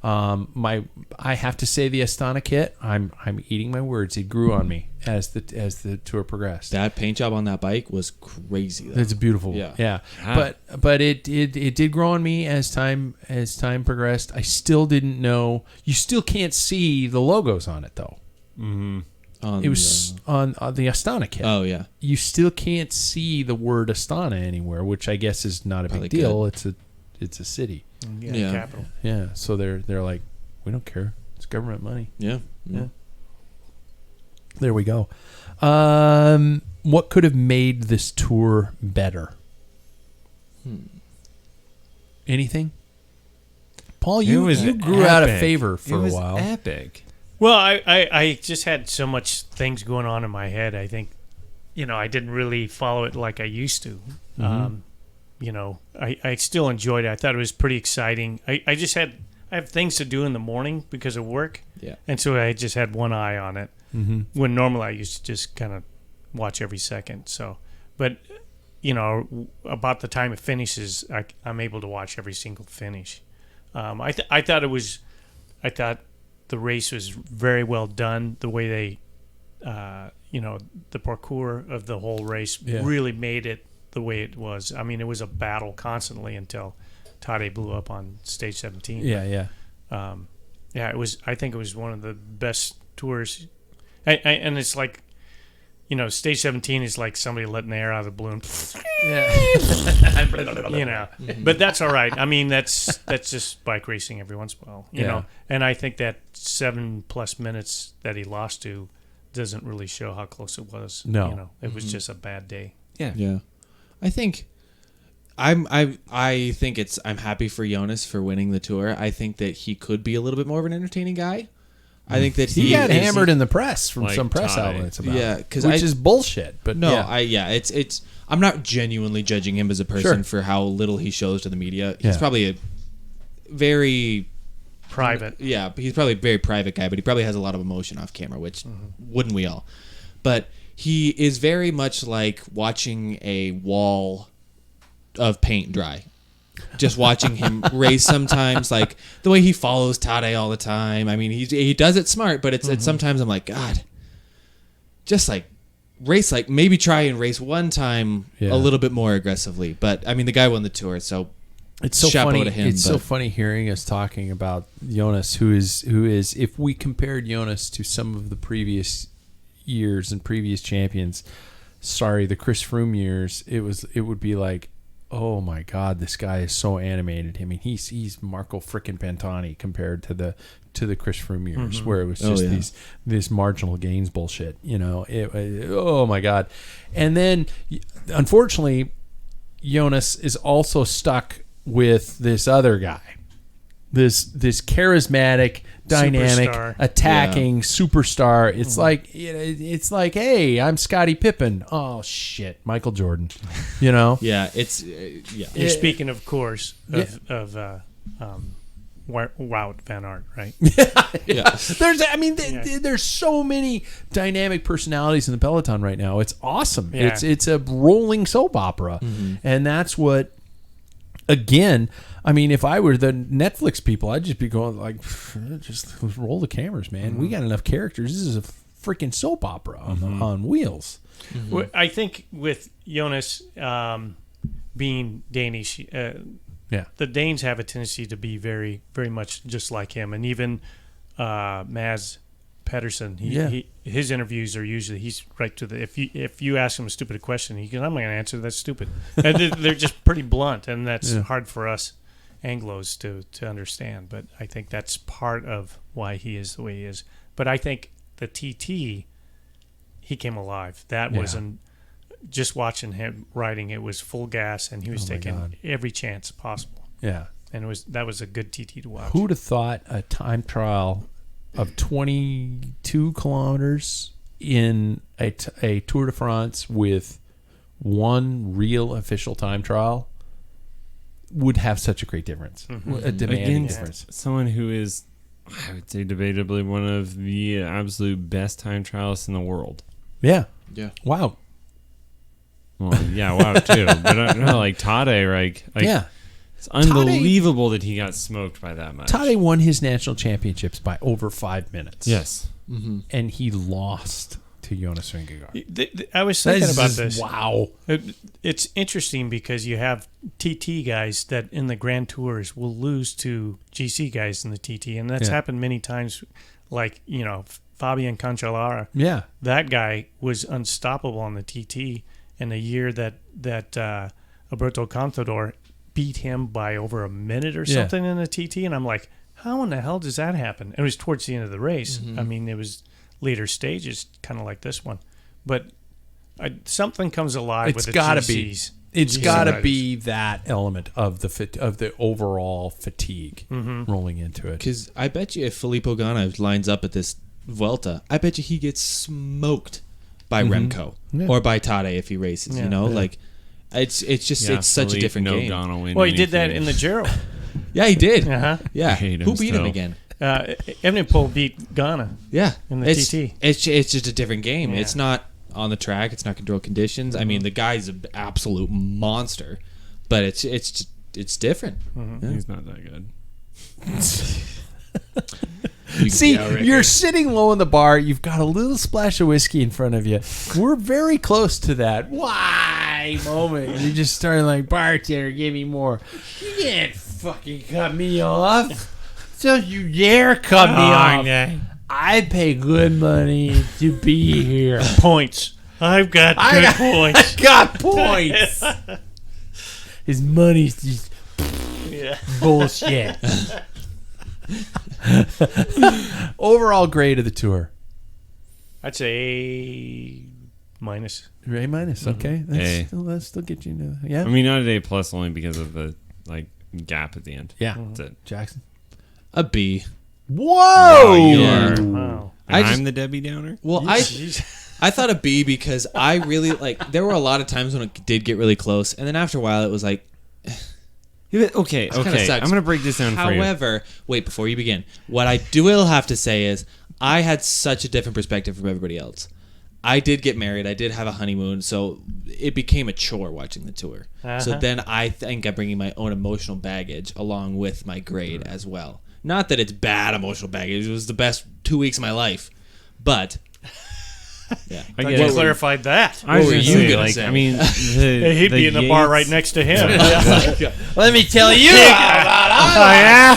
D: I have to say the Astana kit. I'm eating my words. It grew on me as the tour progressed.
A: That paint job on that bike was crazy, though.
D: It's beautiful. Yeah. But it did grow on me as time progressed. I still didn't know. You still can't see the logos on it though.
B: Mm-hmm.
D: It was on the Astana kit.
A: Oh yeah.
D: You still can't see the word Astana anywhere, which I guess is not a
A: Probably
D: big deal. It's a city.
C: Yeah. Capital.
D: Yeah. So they're like, we don't care. It's government money.
A: Yeah.
D: There we go. What could have made this tour better? Anything? Paul, you grew out of favor for a while.
B: Epic.
C: Well, I just had so much things going on in my head. I think, I didn't really follow it like I used to. I still enjoyed it. I thought it was pretty exciting. I have things to do in the morning because of work.
A: Yeah.
C: And so I just had one eye on it. Mm-hmm. When normally I used to just kind of watch every second. So, but, about the time it finishes, I'm able to watch every single finish. I thought the race was very well done. The way they, the parkour of the whole race really made it the way it was. I mean, it was a battle constantly until Tade blew up on stage 17.
D: Yeah.
C: It was. I think it was one of the best tours. And it's like, stage 17 is like somebody letting the air out of the balloon. But that's all right. I mean, that's just bike racing every once in a while, you know. And I think that 7+ minutes that he lost to doesn't really show how close it was.
D: No,
C: it was just a bad day.
A: Yeah. I think I'm happy for Jonas for winning the tour. I think that he could be a little bit more of an entertaining guy. I think that
D: he got hammered in the press from
B: like
D: some press
B: Tade.
D: outlets about
A: which
D: is bullshit. But
A: no, it's I'm not genuinely judging him as a person for how little he shows to the media. He's probably a very
C: private.
A: Yeah, he's probably a very private guy, but he probably has a lot of emotion off camera, which wouldn't we all? But he is very much like watching a wall of paint dry. Just watching him race sometimes, like the way he follows Tade all the time. I mean, he does it smart, but it's sometimes I'm like, God, just like race, like maybe try and race one time a little bit more aggressively. But I mean, the guy won the tour, so
D: it's so
A: chapeau
D: funny.
A: to him.
D: So funny hearing us talking about Jonas, who is if we compared Jonas to some of the previous years and previous champions, the Chris Froome years, it would be like, oh my God, this guy is so animated. I mean, he's Marco frickin' Pantani compared to the Chris Froome years, where it was just this marginal gains bullshit. Oh my God. And then, unfortunately, Jonas is also stuck with this other guy, this charismatic, dynamic, attacking superstar. It's like, hey, I'm Scottie Pippen. Oh shit, Michael Jordan.
A: Yeah, it's yeah.
C: You're speaking, of course, of Wout van Aert, right?
A: Yeah.
D: There's so many dynamic personalities in the peloton right now. It's awesome.
C: Yeah.
D: It's a rolling soap opera, and that's what. Again, I mean, if I were the Netflix people, I'd just be going like, just roll the cameras, man. We got enough characters. This is a freaking soap opera on wheels.
C: Well, I think with Jonas being Danish, the Danes have a tendency to be very, very much just like him. And even Mads Pedersen, his interviews are usually, he's right to the, if you ask him a stupid question, he goes, I'm not going to answer, that's stupid. And they're just pretty blunt, and that's hard for us Anglos to understand. But I think that's part of why he is the way he is. But I think the TT, he came alive. That wasn't just watching him riding, it was full gas, and he was taking every chance possible.
D: Yeah.
C: And that was a good TT to watch.
D: Who'd have thought a time trial of 22 kilometers in a Tour de France with one real official time trial would have such a great difference, a demanding difference.
B: Someone who is, I would say, debatably one of the absolute best time trialists in the world.
D: Yeah.
A: Yeah.
D: Wow.
B: Well, yeah, wow, too. But no, like Tade, like
D: yeah.
B: it's unbelievable that he got smoked by that much.
D: Tade won his national championships by over 5 minutes.
B: Yes.
D: And he lost to Jonas Vingegaard.
C: I was thinking about this.
D: Wow.
C: It's interesting because you have TT guys that in the Grand Tours will lose to GC guys in the TT, and that's happened many times. Like, Fabian Cancellara.
D: Yeah.
C: That guy was unstoppable on the TT, and the year that Alberto Contador beat him by over a minute or something in the TT, and I'm like, how in the hell does that happen? It was towards the end of the race. I mean, it was later stages, kind of like this one, but something comes alive with the GCs.
D: It's got to be that element of the overall fatigue rolling into it.
A: Because I bet you if Filippo Ganna lines up at this Vuelta, I bet you he gets smoked by Remco or by Tade if he races. Like it's just it's such a different game.
C: Well, he did that in the Giro.
A: Yeah, he did.
C: Yeah,
A: who beat him again?
C: Evenepoel beat Ghana.
A: Yeah,
C: in the TT.
A: It's just a different game. It's not on the track. It's not controlled conditions. I mean, the guy's an absolute monster, but it's different.
B: Yeah. He's not that good.
D: See, you're sitting low in the bar. You've got a little splash of whiskey in front of you. We're very close to that why moment. And you just starting like, bartender, give me more. You can't fucking cut me off. Don't you dare cut me off. I pay good money to be here.
C: Points. I've got good points.
D: I got points. His money's just bullshit. Overall grade of the tour.
C: I'd say A minus.
D: A minus, okay. That's still get you into
B: I mean, not an A+ only because of the gap at the end.
D: Yeah.
B: That's it.
D: Jackson.
A: A B.
D: Whoa!
B: You are.
C: Wow.
B: I'm the Debbie Downer?
A: Well, I thought a B because I really there were a lot of times when it did get really close, and then after a while it was like,
B: okay. I'm going to break this down for you.
A: However, wait, before you begin, what I will have to say is I had such a different perspective from everybody else. I did get married. I did have a honeymoon, so it became a chore watching the tour. So then I think I'm bringing my own emotional baggage along with my grade as well. Not that it's bad emotional baggage. It was the best 2 weeks of my life. But, yeah.
C: I clarified that.
B: I was
A: What were
B: going to
A: you
B: say,
A: gonna say?
B: I mean,
C: He'd be in the bar right next to him.
D: Let me tell you about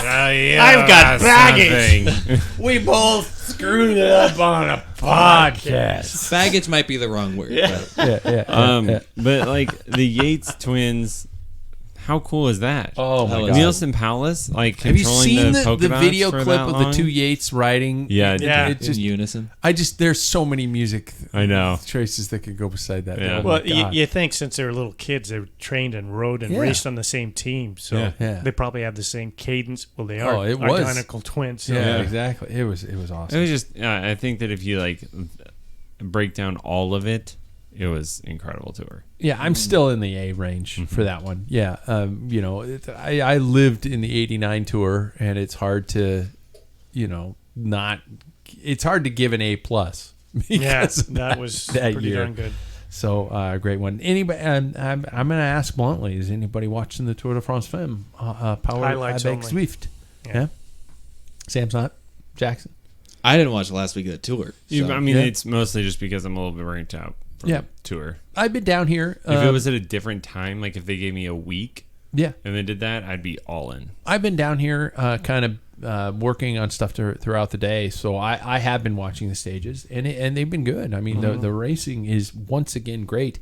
D: I've got baggage. We both screwed it up on a podcast.
A: Baggage might be the wrong word.
B: But the Yates twins, how cool is that?
D: Oh my god!
B: Nielsen Palace,
D: have you seen the video clip of the two Yates riding?
B: Yeah,
D: it's just
A: in unison.
D: There's so many music.
B: I know
D: choices that could go beside that.
B: Yeah.
D: Oh
C: well, you think since they were little kids, they were trained and rode and raced on the same team, so they probably have the same cadence. Well, they are identical twins. So.
D: Yeah, exactly. It was awesome.
B: It was just. I think that if you break down all of it, it was incredible tour.
D: Yeah, I'm still in the A range for that one. Yeah, I lived in the '89 tour, and it's hard to, it's hard to give an A+.
C: Yeah, that was
D: that
C: pretty
D: year.
C: darn good.
D: So great one. Anybody? I'm going to ask bluntly: is anybody watching the Tour de France Femme? Power
C: Highlights
D: avec
C: only.
D: Zwift. Yeah. Sam's not. Jackson.
A: I didn't watch last week of the tour. So.
B: I mean, it's mostly just because I'm a little bit burnt out from the tour.
D: I've been down here.
B: If it was at a different time, if they gave me a week and they did that, I'd be all in.
D: I've been down here kind of working on stuff throughout the day, so I have been watching the stages, and they've been good. I mean, the racing is once again great.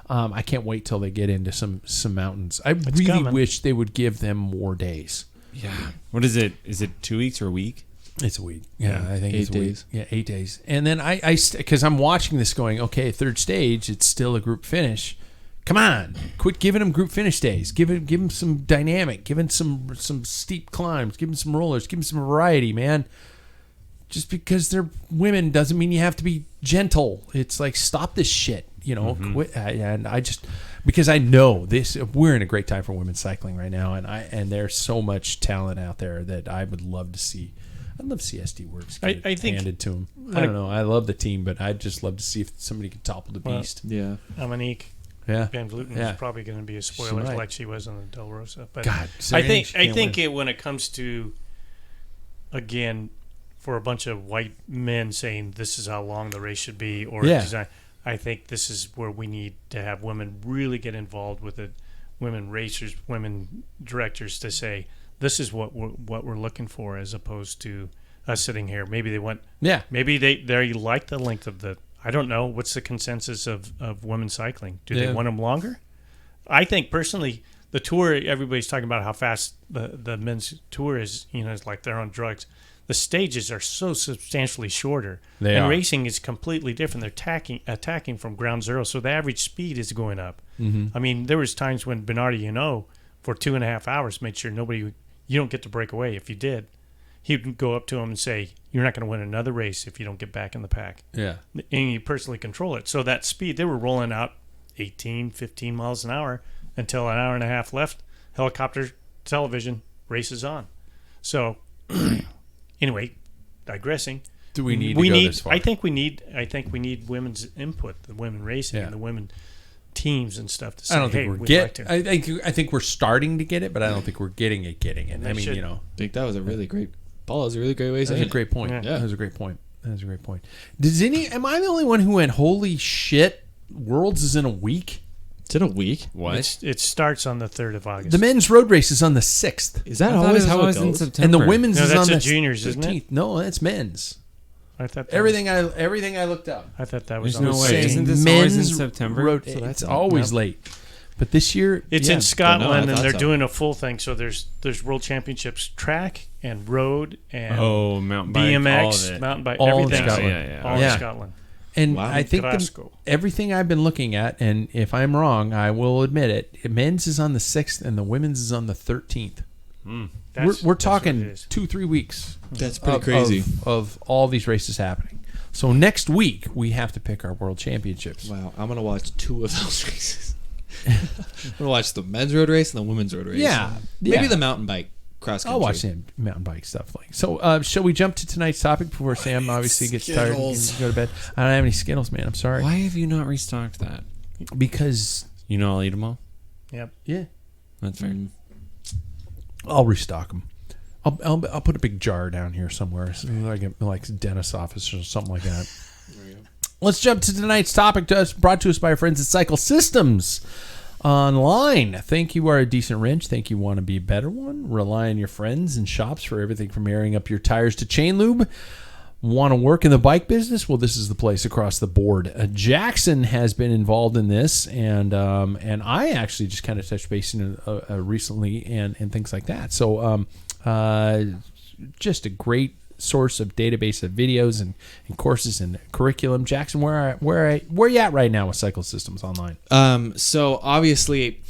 D: I can't wait till they get into some mountains. I really wish they would give them more days.
B: Yeah. What is it? Is it 2 weeks or a week?
D: It's a week. Yeah, I think
A: 8
D: it's a
A: days.
D: week. Yeah, 8 days. And then because I'm watching this going, okay, third stage, it's still a group finish. Come on, quit giving them group finish days. Give them some dynamic. Give them some steep climbs. Give them some rollers. Give them some variety, man. Just because they're women doesn't mean you have to be gentle. It's like, stop this shit. Quit. And I just, because I know this, we're in a great time for women's cycling right now, and there's so much talent out there that I would love to see I'd love to see SD Works
C: I
D: get
C: think
D: handed to him. I don't know. I love the team, but I'd just love to see if somebody could topple the beast.
A: Yeah.
C: Dominique
D: Yeah.
C: Van Vleuten
D: Yeah.
C: is probably going to be a spoiler
D: might.
C: like she was on the Del Rosa. But
D: God,
C: I think
D: she can't win.
C: when it comes to, again, for a bunch of white men saying this is how long the race should be or
D: Yeah.
C: design, I think this is where we need to have women really get involved with it, women racers, women directors, to say this is what we're looking for, as opposed to us sitting here. Maybe they want, maybe they like the length of the. I don't know. What's the consensus of women cycling? Do they want them longer? I think personally, the tour, everybody's talking about how fast the men's tour is. It's like they're on drugs. The stages are so substantially shorter.
D: They are.
C: Racing is completely different. They're attacking from ground zero, so the average speed is going up. Mm-hmm. I mean, there was times when Bernardo, for 2.5 hours, made sure you don't get to break away. If you did, he would go up to him and say, "You're not going to win another race if you don't get back in the pack."
D: Yeah.
C: And you personally control it. So that speed, they were rolling out 18, 15 miles an hour until an hour and a half left. Helicopter, television, races on. So anyway, digressing.
D: Do we need to go this far?
C: I think we need women's input, the women racing and the women teams and stuff to say,
D: I don't think
C: hey,
D: we're
C: we'd
D: get.
C: like to.
D: I think we're starting to get it, but I don't think we're getting it. I mean,
A: I think that was a really great. Paul, that was a really great way to say
D: that's
A: it.
D: a great point.
C: Yeah.
D: That was a great point. Am I the only one who went, holy shit, Worlds is in a week?
A: It's in a week.
B: What?
C: It starts on the 3rd of August.
D: The men's road race is on the 6th.
A: Is that always how it
B: in
A: goes?
B: September.
D: And the women's
C: No,
D: is
C: that's
D: on
C: the
D: the
C: juniors, isn't it?
D: 13th. No, that's men's.
C: I thought that
D: Everything I looked up.
C: I thought that was
B: There's
C: on
B: no
C: the
B: way.
C: same-
B: Isn't this always in September?
D: Road,
A: So that's
D: it's always late. But this year,
C: It's
D: yeah.
C: in Scotland,
A: I
C: and
A: thought
C: they're
A: so.
C: doing a full thing. So there's world championships, track and road and
B: mountain bike, all
C: BMX,
B: of it.
C: mountain bike,
D: All in
C: everything.
D: Scotland.
B: Yeah.
C: All
D: Yeah.
C: in Scotland.
D: And
A: Wow.
D: I think
C: Glasgow.
D: everything I've been looking at, and if I'm wrong, I will admit it. Men's is on the 6th, and the women's is on the 13th. We're
C: That's what
D: talking
C: it is.
D: 2-3 weeks.
A: That's pretty
D: of-
A: crazy.
D: of all these races happening. So next week we have to pick our world championships.
A: Wow, I'm gonna watch 2 of those races. I'm gonna watch the men's road race and the women's road race.
D: Yeah.
A: maybe
D: Yeah.
A: the mountain bike cross country.
D: I'll watch some mountain bike stuff. So. Shall we jump to tonight's topic before Sam obviously gets tired and
A: Skittles.
D: needs to go to bed? I don't have any Skittles, man. I'm sorry.
B: Why have you not restocked that?
D: Because
B: I'll eat them all.
C: Yep.
D: yeah,
B: That's fair.
D: I'll restock them. I'll put a big jar down here somewhere, like dentist's office or something like that. Let's jump to tonight's topic, brought to us by our friends at Cycle Systems Online. Think you are a decent wrench? Think you want to be a better one? Rely on your friends and shops for everything from airing up your tires to chain lube. Want to work in the bike business? Well, this is the place across the board. Jackson has been involved in this, and I actually just kind of touched base in recently and things like that. So just a great source of database of videos and courses and curriculum. Jackson, where you at right now with Cycle Systems Online?
A: So obviously,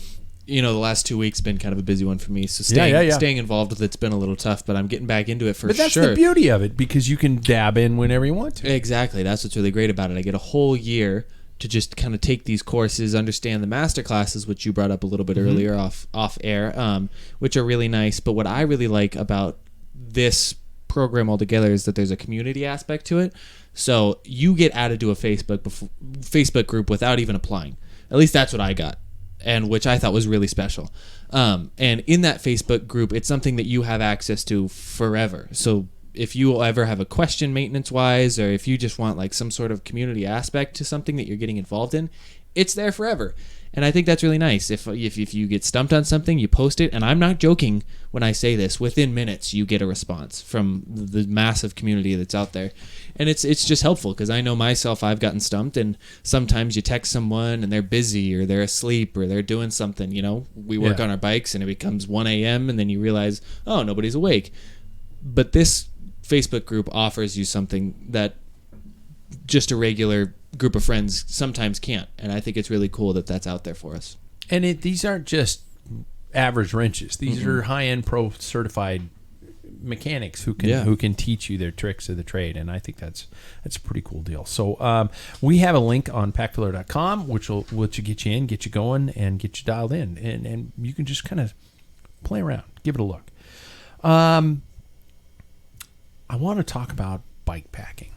A: the last 2 weeks been kind of a busy one for me. So staying involved with it's been a little tough, but I'm getting back into it for sure.
D: But that's the beauty of it, because you can dab in whenever you want to.
A: Exactly. That's what's really great about it. I get a whole year to just kind of take these courses, understand the master classes, which you brought up a little bit earlier off air, which are really nice. But what I really like about this program altogether is that there's a community aspect to it. So you get added to a Facebook group without even applying. At least that's what I got, and which I thought was really special. And in that Facebook group, it's something that you have access to forever. So if you ever have a question maintenance-wise, or if you just want like some sort of community aspect to something that you're getting involved in, it's there forever. And I think that's really nice. If you get stumped on something, you post it. And I'm not joking when I say this. Within minutes, you get a response from the massive community that's out there. And it's just helpful, because I know myself, I've gotten stumped. And sometimes you text someone and they're busy, or they're asleep, or they're doing something. We work on our bikes and it becomes 1 a.m. and then you realize, oh, nobody's awake. But this Facebook group offers you something that just a regular group of friends sometimes can't, and I think it's really cool that that's out there for us. And
D: these aren't just average wrenches; these are high-end pro certified mechanics who can teach you their tricks of the trade, and I think that's a pretty cool deal. So we have a link on Packfiller.com, which will get you in, get you going, and get you dialed in, and you can just kind of play around, give it a look. I want to talk about bike packing.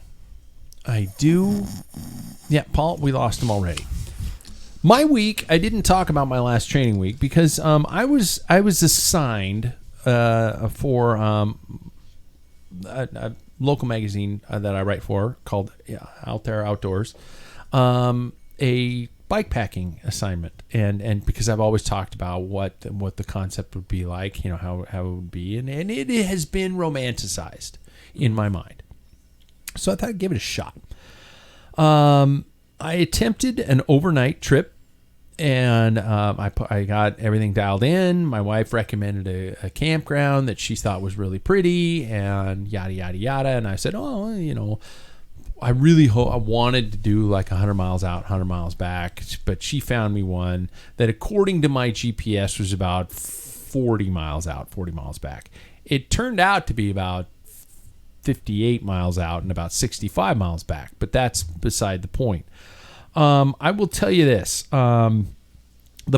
D: I do. Yeah, Paul, we lost him already. My week, I didn't talk about my last training week because I was assigned for a local magazine that I write for called Out There Outdoors, a bike packing assignment, and because I've always talked about what the concept would be like, how it would be, and it has been romanticized in my mind. So I thought I'd give it a shot. I attempted an overnight trip, and I got everything dialed in. My wife recommended a campground that she thought was really pretty, and yada yada yada. And I said, I really I wanted to do like 100 miles out, 100 miles back, but she found me one that, according to my GPS, was about 40 miles out, 40 miles back. It turned out to be about 58 miles out and about 65 miles back, but that's beside the point. I will tell you this. The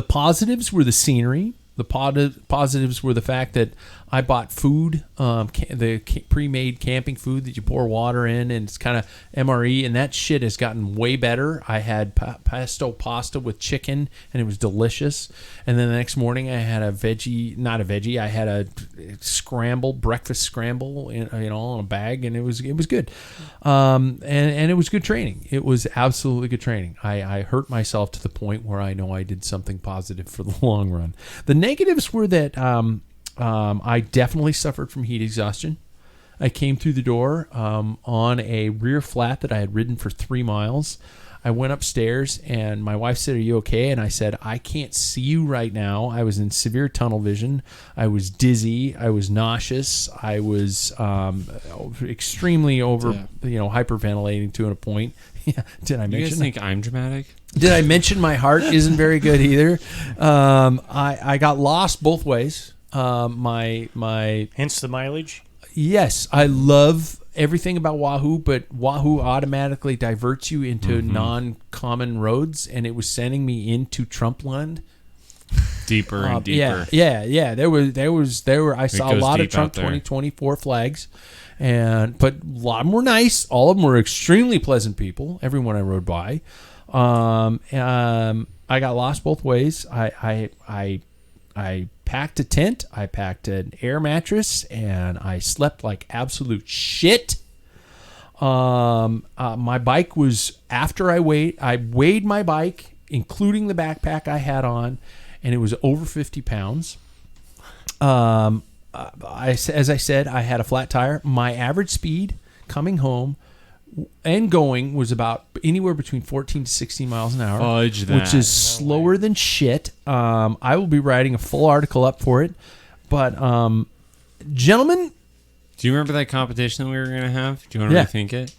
D: positives were the scenery. The positives were the fact that I bought food, the pre-made camping food that you pour water in, and it's kind of MRE, and that shit has gotten way better. I had pesto pasta with chicken, and it was delicious. And then the next morning, I had I had a breakfast scramble, in a bag, and it was good. And it was good training. It was absolutely good training. I hurt myself to the point where I know I did something positive for the long run. The negatives were that I definitely suffered from heat exhaustion. I came through the door on a rear flat that I had ridden for 3 miles. I went upstairs, and my wife said, "Are you okay?" And I said, "I can't see you right now." I was in severe tunnel vision. I was dizzy. I was nauseous. I was extremely hyperventilating to a point. Yeah. Did I mention?
B: You guys think I'm dramatic?
D: Did I mention my heart isn't very good either? I got lost both ways. My
C: Hence the mileage.
D: Yes, I love everything about Wahoo, but Wahoo automatically diverts you into non-common roads, and it was sending me into Trumpland.
B: Deeper and deeper.
D: Yeah. There were. I saw a lot of Trump 2024 flags, but a lot of them were nice. All of them were extremely pleasant people. Everyone I rode by. I got lost both ways. I packed a tent. I packed an air mattress, and I slept like absolute shit. My bike was, after I weighed my bike, including the backpack I had on, and it was over 50 pounds. As I said, I had a flat tire. My average speed coming home and going was about anywhere between 14 to 16 miles an hour,
B: Fudge that.
D: which is slower than shit. I will be writing a full article up for it. But, gentlemen,
B: do you remember that competition that we were going to have? Do you want to rethink it?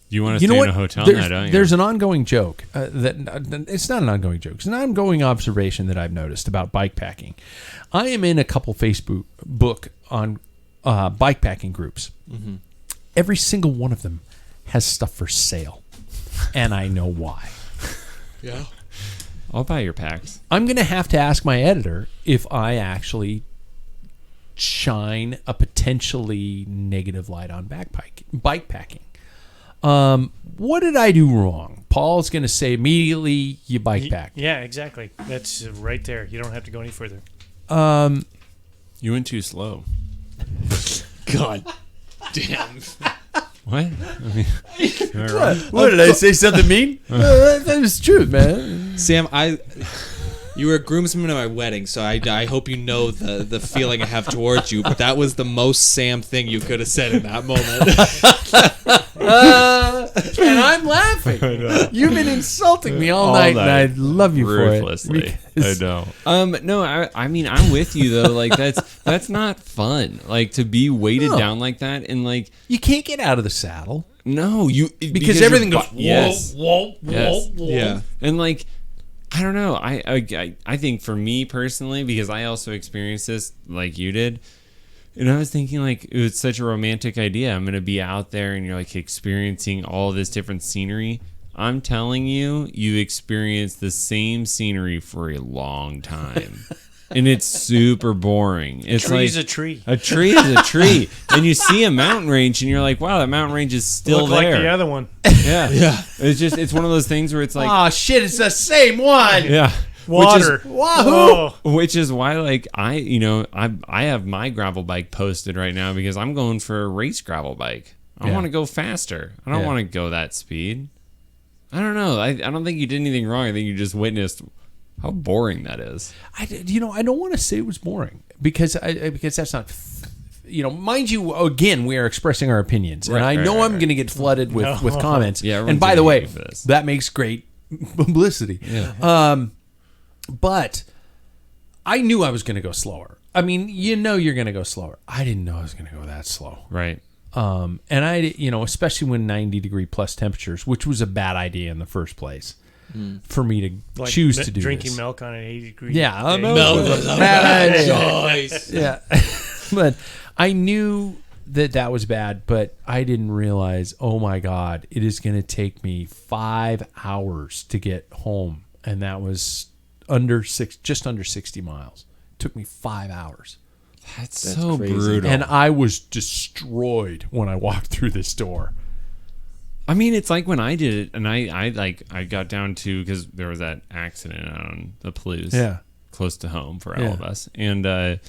B: You want to stay in a hotel night, don't you?
D: There's an ongoing joke that it's not an ongoing joke. It's an ongoing observation that I've noticed about bike packing. I am in a couple Facebook on bike packing groups. Mm-hmm. Every single one of them has stuff for sale, and I know why.
A: Yeah,
B: I'll buy your packs. I'm
D: going to have to ask my editor if I actually shine a potentially negative light on bike packing. What did I do wrong? Paul's going to say immediately you bike pack.
C: Yeah, exactly. That's right there. You don't have to go any further.
B: You went too slow.
A: God damn.
B: What?
D: What did I say? Something mean? That was true, man.
A: Sam, you were a groomsman at my wedding, so I hope you know the feeling I have towards you, but that was the most Sam thing you could have said in that moment.
D: And I'm laughing. You've been insulting me all night, and I love you for it.
B: I know. No, I mean, I'm with you though. Like that's not fun. Like to be weighted down like that, and like
D: you can't get out of the saddle.
B: No,
D: because everything goes
B: whoa.
A: Yeah,
B: and like. I don't know. I think for me personally, because I also experienced this like you did, and I was thinking like it was such a romantic idea. I'm gonna be out there and you're like experiencing all this different scenery. I'm telling you, you experience the same scenery for a long time. and it's super boring. It's
C: Tree's
B: like
C: a tree.
B: a tree is a tree, and you see a mountain range, and you're like, wow, that mountain range is still
C: Look
B: there.
C: like the other one.
B: Yeah, yeah. It's one of those things where it's like,
D: Oh shit! It's the same one.
B: yeah.
C: Water.
D: Wahoo!
B: Which is why, like, I have my gravel bike posted right now because I'm going for a race gravel bike. I
D: Yeah.
B: want to go faster. I don't
D: Yeah.
B: want to go that speed. I don't know. I don't think you did anything wrong. I think you just witnessed how boring that is.
D: I don't want to say it was boring because that's not. Mind you, again, we are expressing our opinions, and I know I'm going to get flooded with comments.
B: Yeah,
D: and by the way,
B: everyone's gonna hate this.
D: that makes great publicity.
B: Yeah.
D: But I knew I was going to go slower. I mean, you're going to go slower. I didn't know I was going to go that slow.
B: Right.
D: And I, especially when 90-degree plus temperatures, which was a bad idea in the first place, for me to choose to do
C: drinking
D: this.
C: milk on an 80-degree.
D: Yeah,
C: day.
A: Milk was a bad choice.
D: Yeah, but I knew that was bad, but I didn't realize. Oh my God, it is going to take me 5 hours to get home, and that was just under 60 miles. It took me 5 hours.
B: That's
A: so
B: crazy.
A: brutal.
D: And I was destroyed when I walked through this door.
B: I mean, it's like when I did it, and I got down to, because there was that accident on the Palouse, close to home for all of us, and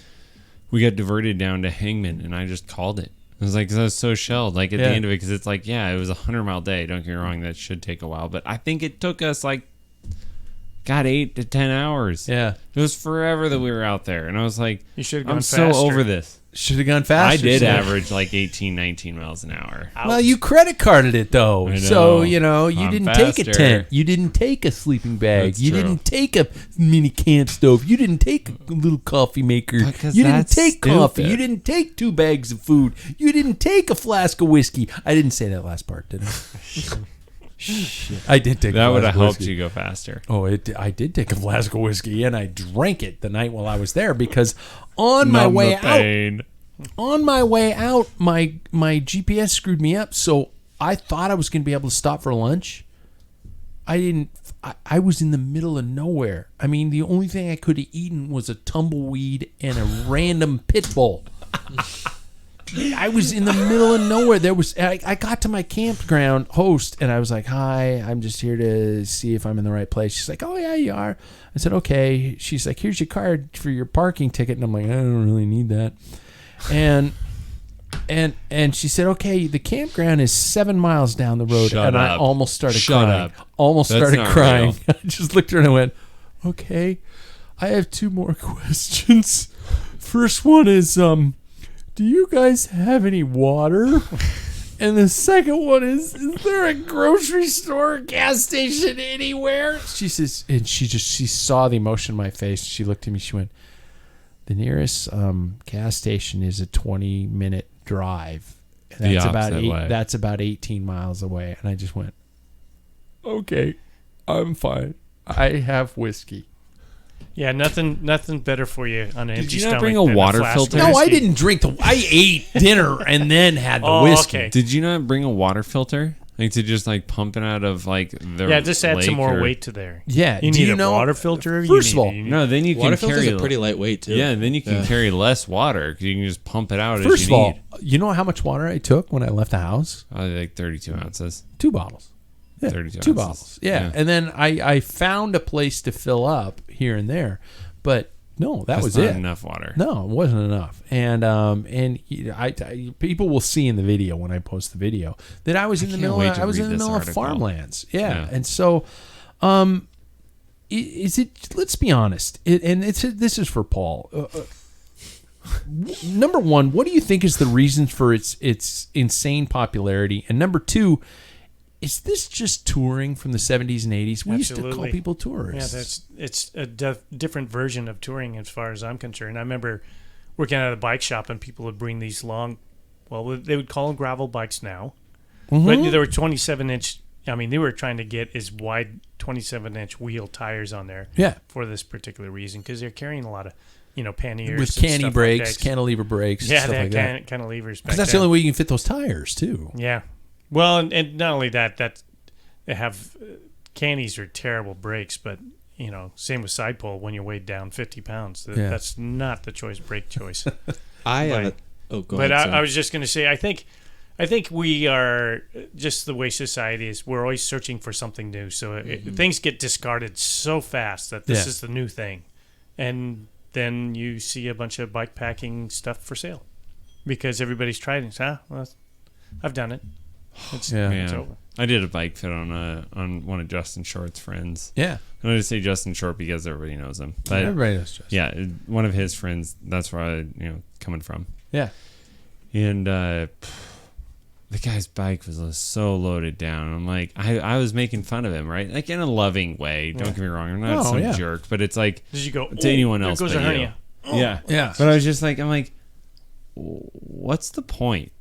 B: we got diverted down to Hangman, and I just called it. I was like, 'cause I was so shelled, like at the end of it, because it's like, it was a 100-mile day. Don't get me wrong, that should take a while, but I think it took us 8 to 10 hours.
D: Yeah.
B: It was forever that we were out there, and I was like,
C: You should have
B: I'm
C: gone
B: so
C: faster.
B: over this.
D: Should have gone faster.
B: I did
D: so-
B: average 18, 19 miles an hour.
D: Well, you credit carded it though,
B: I know.
D: so you didn't take a
B: faster.
D: tent, you didn't take a sleeping bag,
B: That's
D: you
B: true.
D: didn't take a mini camp stove, you didn't take a little coffee maker,
B: Because
D: you didn't
B: that's
D: take coffee,
B: stupid.
D: you didn't take 2 bags of food, you didn't take a flask of whiskey. I didn't say that last part, did I? Shit. I did take.
B: That
D: a
B: would
D: flask
B: have
D: of
B: helped
D: whiskey.
B: you go faster.
D: Oh, I did take a flask of whiskey and I drank it the night while I was there because on my way out. On my way out, my GPS screwed me up, so I thought I was going to be able to stop for lunch. I didn't. I was in the middle of nowhere. I mean, the only thing I could have eaten was a tumbleweed and a random pit bull. I was in the middle of nowhere. I got to my campground host, and I was like, "Hi, I'm just here to see if I'm in the right place." She's like, "Oh yeah, you are." I said, "Okay." She's like, "Here's your card for your parking ticket," and I'm like, "I don't really need that." And she said, "Okay, the campground is 7 miles down the road,"
B: Shut
D: and I
B: up.
D: almost started
B: Shut
D: crying.
B: up.
D: Almost
B: That's
D: started
B: not
D: crying.
B: real.
D: I just looked at her and I went, "Okay, I have 2 more questions. First one is, do you guys have any water?" And the second one is there a grocery store or gas station anywhere? She says, and she saw the emotion in my face. She looked at me. She went, "The nearest gas station is a 20-minute drive. That's about 18 miles away." And I just went, "Okay, I'm fine. I have whiskey."
C: Yeah, nothing better for you on an empty
B: you not
C: stomach
B: bring a
C: than
B: water
C: flask of
B: filter?
D: No, I
C: whiskey.
D: didn't drink I ate dinner and then had the
C: Oh,
D: whiskey.
C: okay.
B: Did you not bring a water filter? To just pump it out of the
C: Yeah, just add some
B: lake
C: more
B: or-
C: weight to there.
D: Yeah,
C: You
D: do
C: need
D: you
C: a
D: know-
C: water filter.
D: First of all,
B: No, then you
A: Water
B: can
A: filters
B: carry
A: are pretty lightweight too.
B: Yeah, then you can carry less water because you can just pump it out
D: First
B: as
D: of
B: you
D: all,
B: need.
D: you know how much water I took when I left the house?
B: 32 ounces.
D: 2 bottles. Yeah,
B: 32
D: 2
B: ounces.
D: bottles. Yeah.
B: Yeah.
D: And then I found a place to fill up here and there, but no, that
B: That's
D: was
B: not
D: it.
B: enough water.
D: No, it wasn't enough. And I people will see in the video when I post the video that I was in the
B: can't
D: middle.
B: wait to
D: I was in
B: read
D: the
B: this
D: middle of
B: article.
D: farmlands. Yeah.
B: Yeah.
D: And so, is it? Let's be honest. This is for Paul. Number one, what do you think is the reason for its insane popularity? And number two, is this just touring from the 70s and 80s? We used to call
C: Absolutely.
D: people tourists.
C: Yeah, it's a different version of touring as far as I'm concerned. I remember working at a bike shop and people would bring these long, well, they would call them gravel bikes now, but they were 27-inch. I mean, they were trying to get as wide 27-inch wheel tires on there.
D: Yeah.
C: For this particular reason, because they're carrying a lot of, panniers
D: With
C: and
D: canny
C: stuff
D: brakes,
C: like that.
D: cantilever brakes,
C: Yeah,
D: and stuff
C: they
D: like
C: had
D: that.
C: cantilevers.
D: Because that's the only way you can fit those tires, too.
C: Yeah. Well, and not only that they have cannies are terrible brakes, but same with side pole when you're weighed down 50 pounds.
D: Yeah.
C: That's not the brake choice.
A: I have
C: But-
A: Oh, go
C: But
A: ahead.
C: I was just going to say, I think we are just the way society is. We're always searching for something new. So things get discarded so fast that this is the new thing, and then you see a bunch of bike packing stuff for sale because everybody's tried it. Well, I've done it. It's
B: Man,
C: over.
B: I did a bike fit on one of Justin Short's friends.
D: Yeah.
B: I'm going to say Justin Short because everybody knows him. But
D: Everybody knows Justin.
B: yeah, one of his friends. That's where I coming from.
D: Yeah.
B: And the guy's bike was so loaded down. I'm like, I was making fun of him, right? Like in a loving way. Don't get me wrong. I'm not some jerk, but it's like
C: Did you go
B: to anyone
C: there
B: else
C: goes
B: but
C: a
B: you.
C: hernia.
B: Yeah.
D: Yeah.
B: But I was just like, I'm like, what's the point?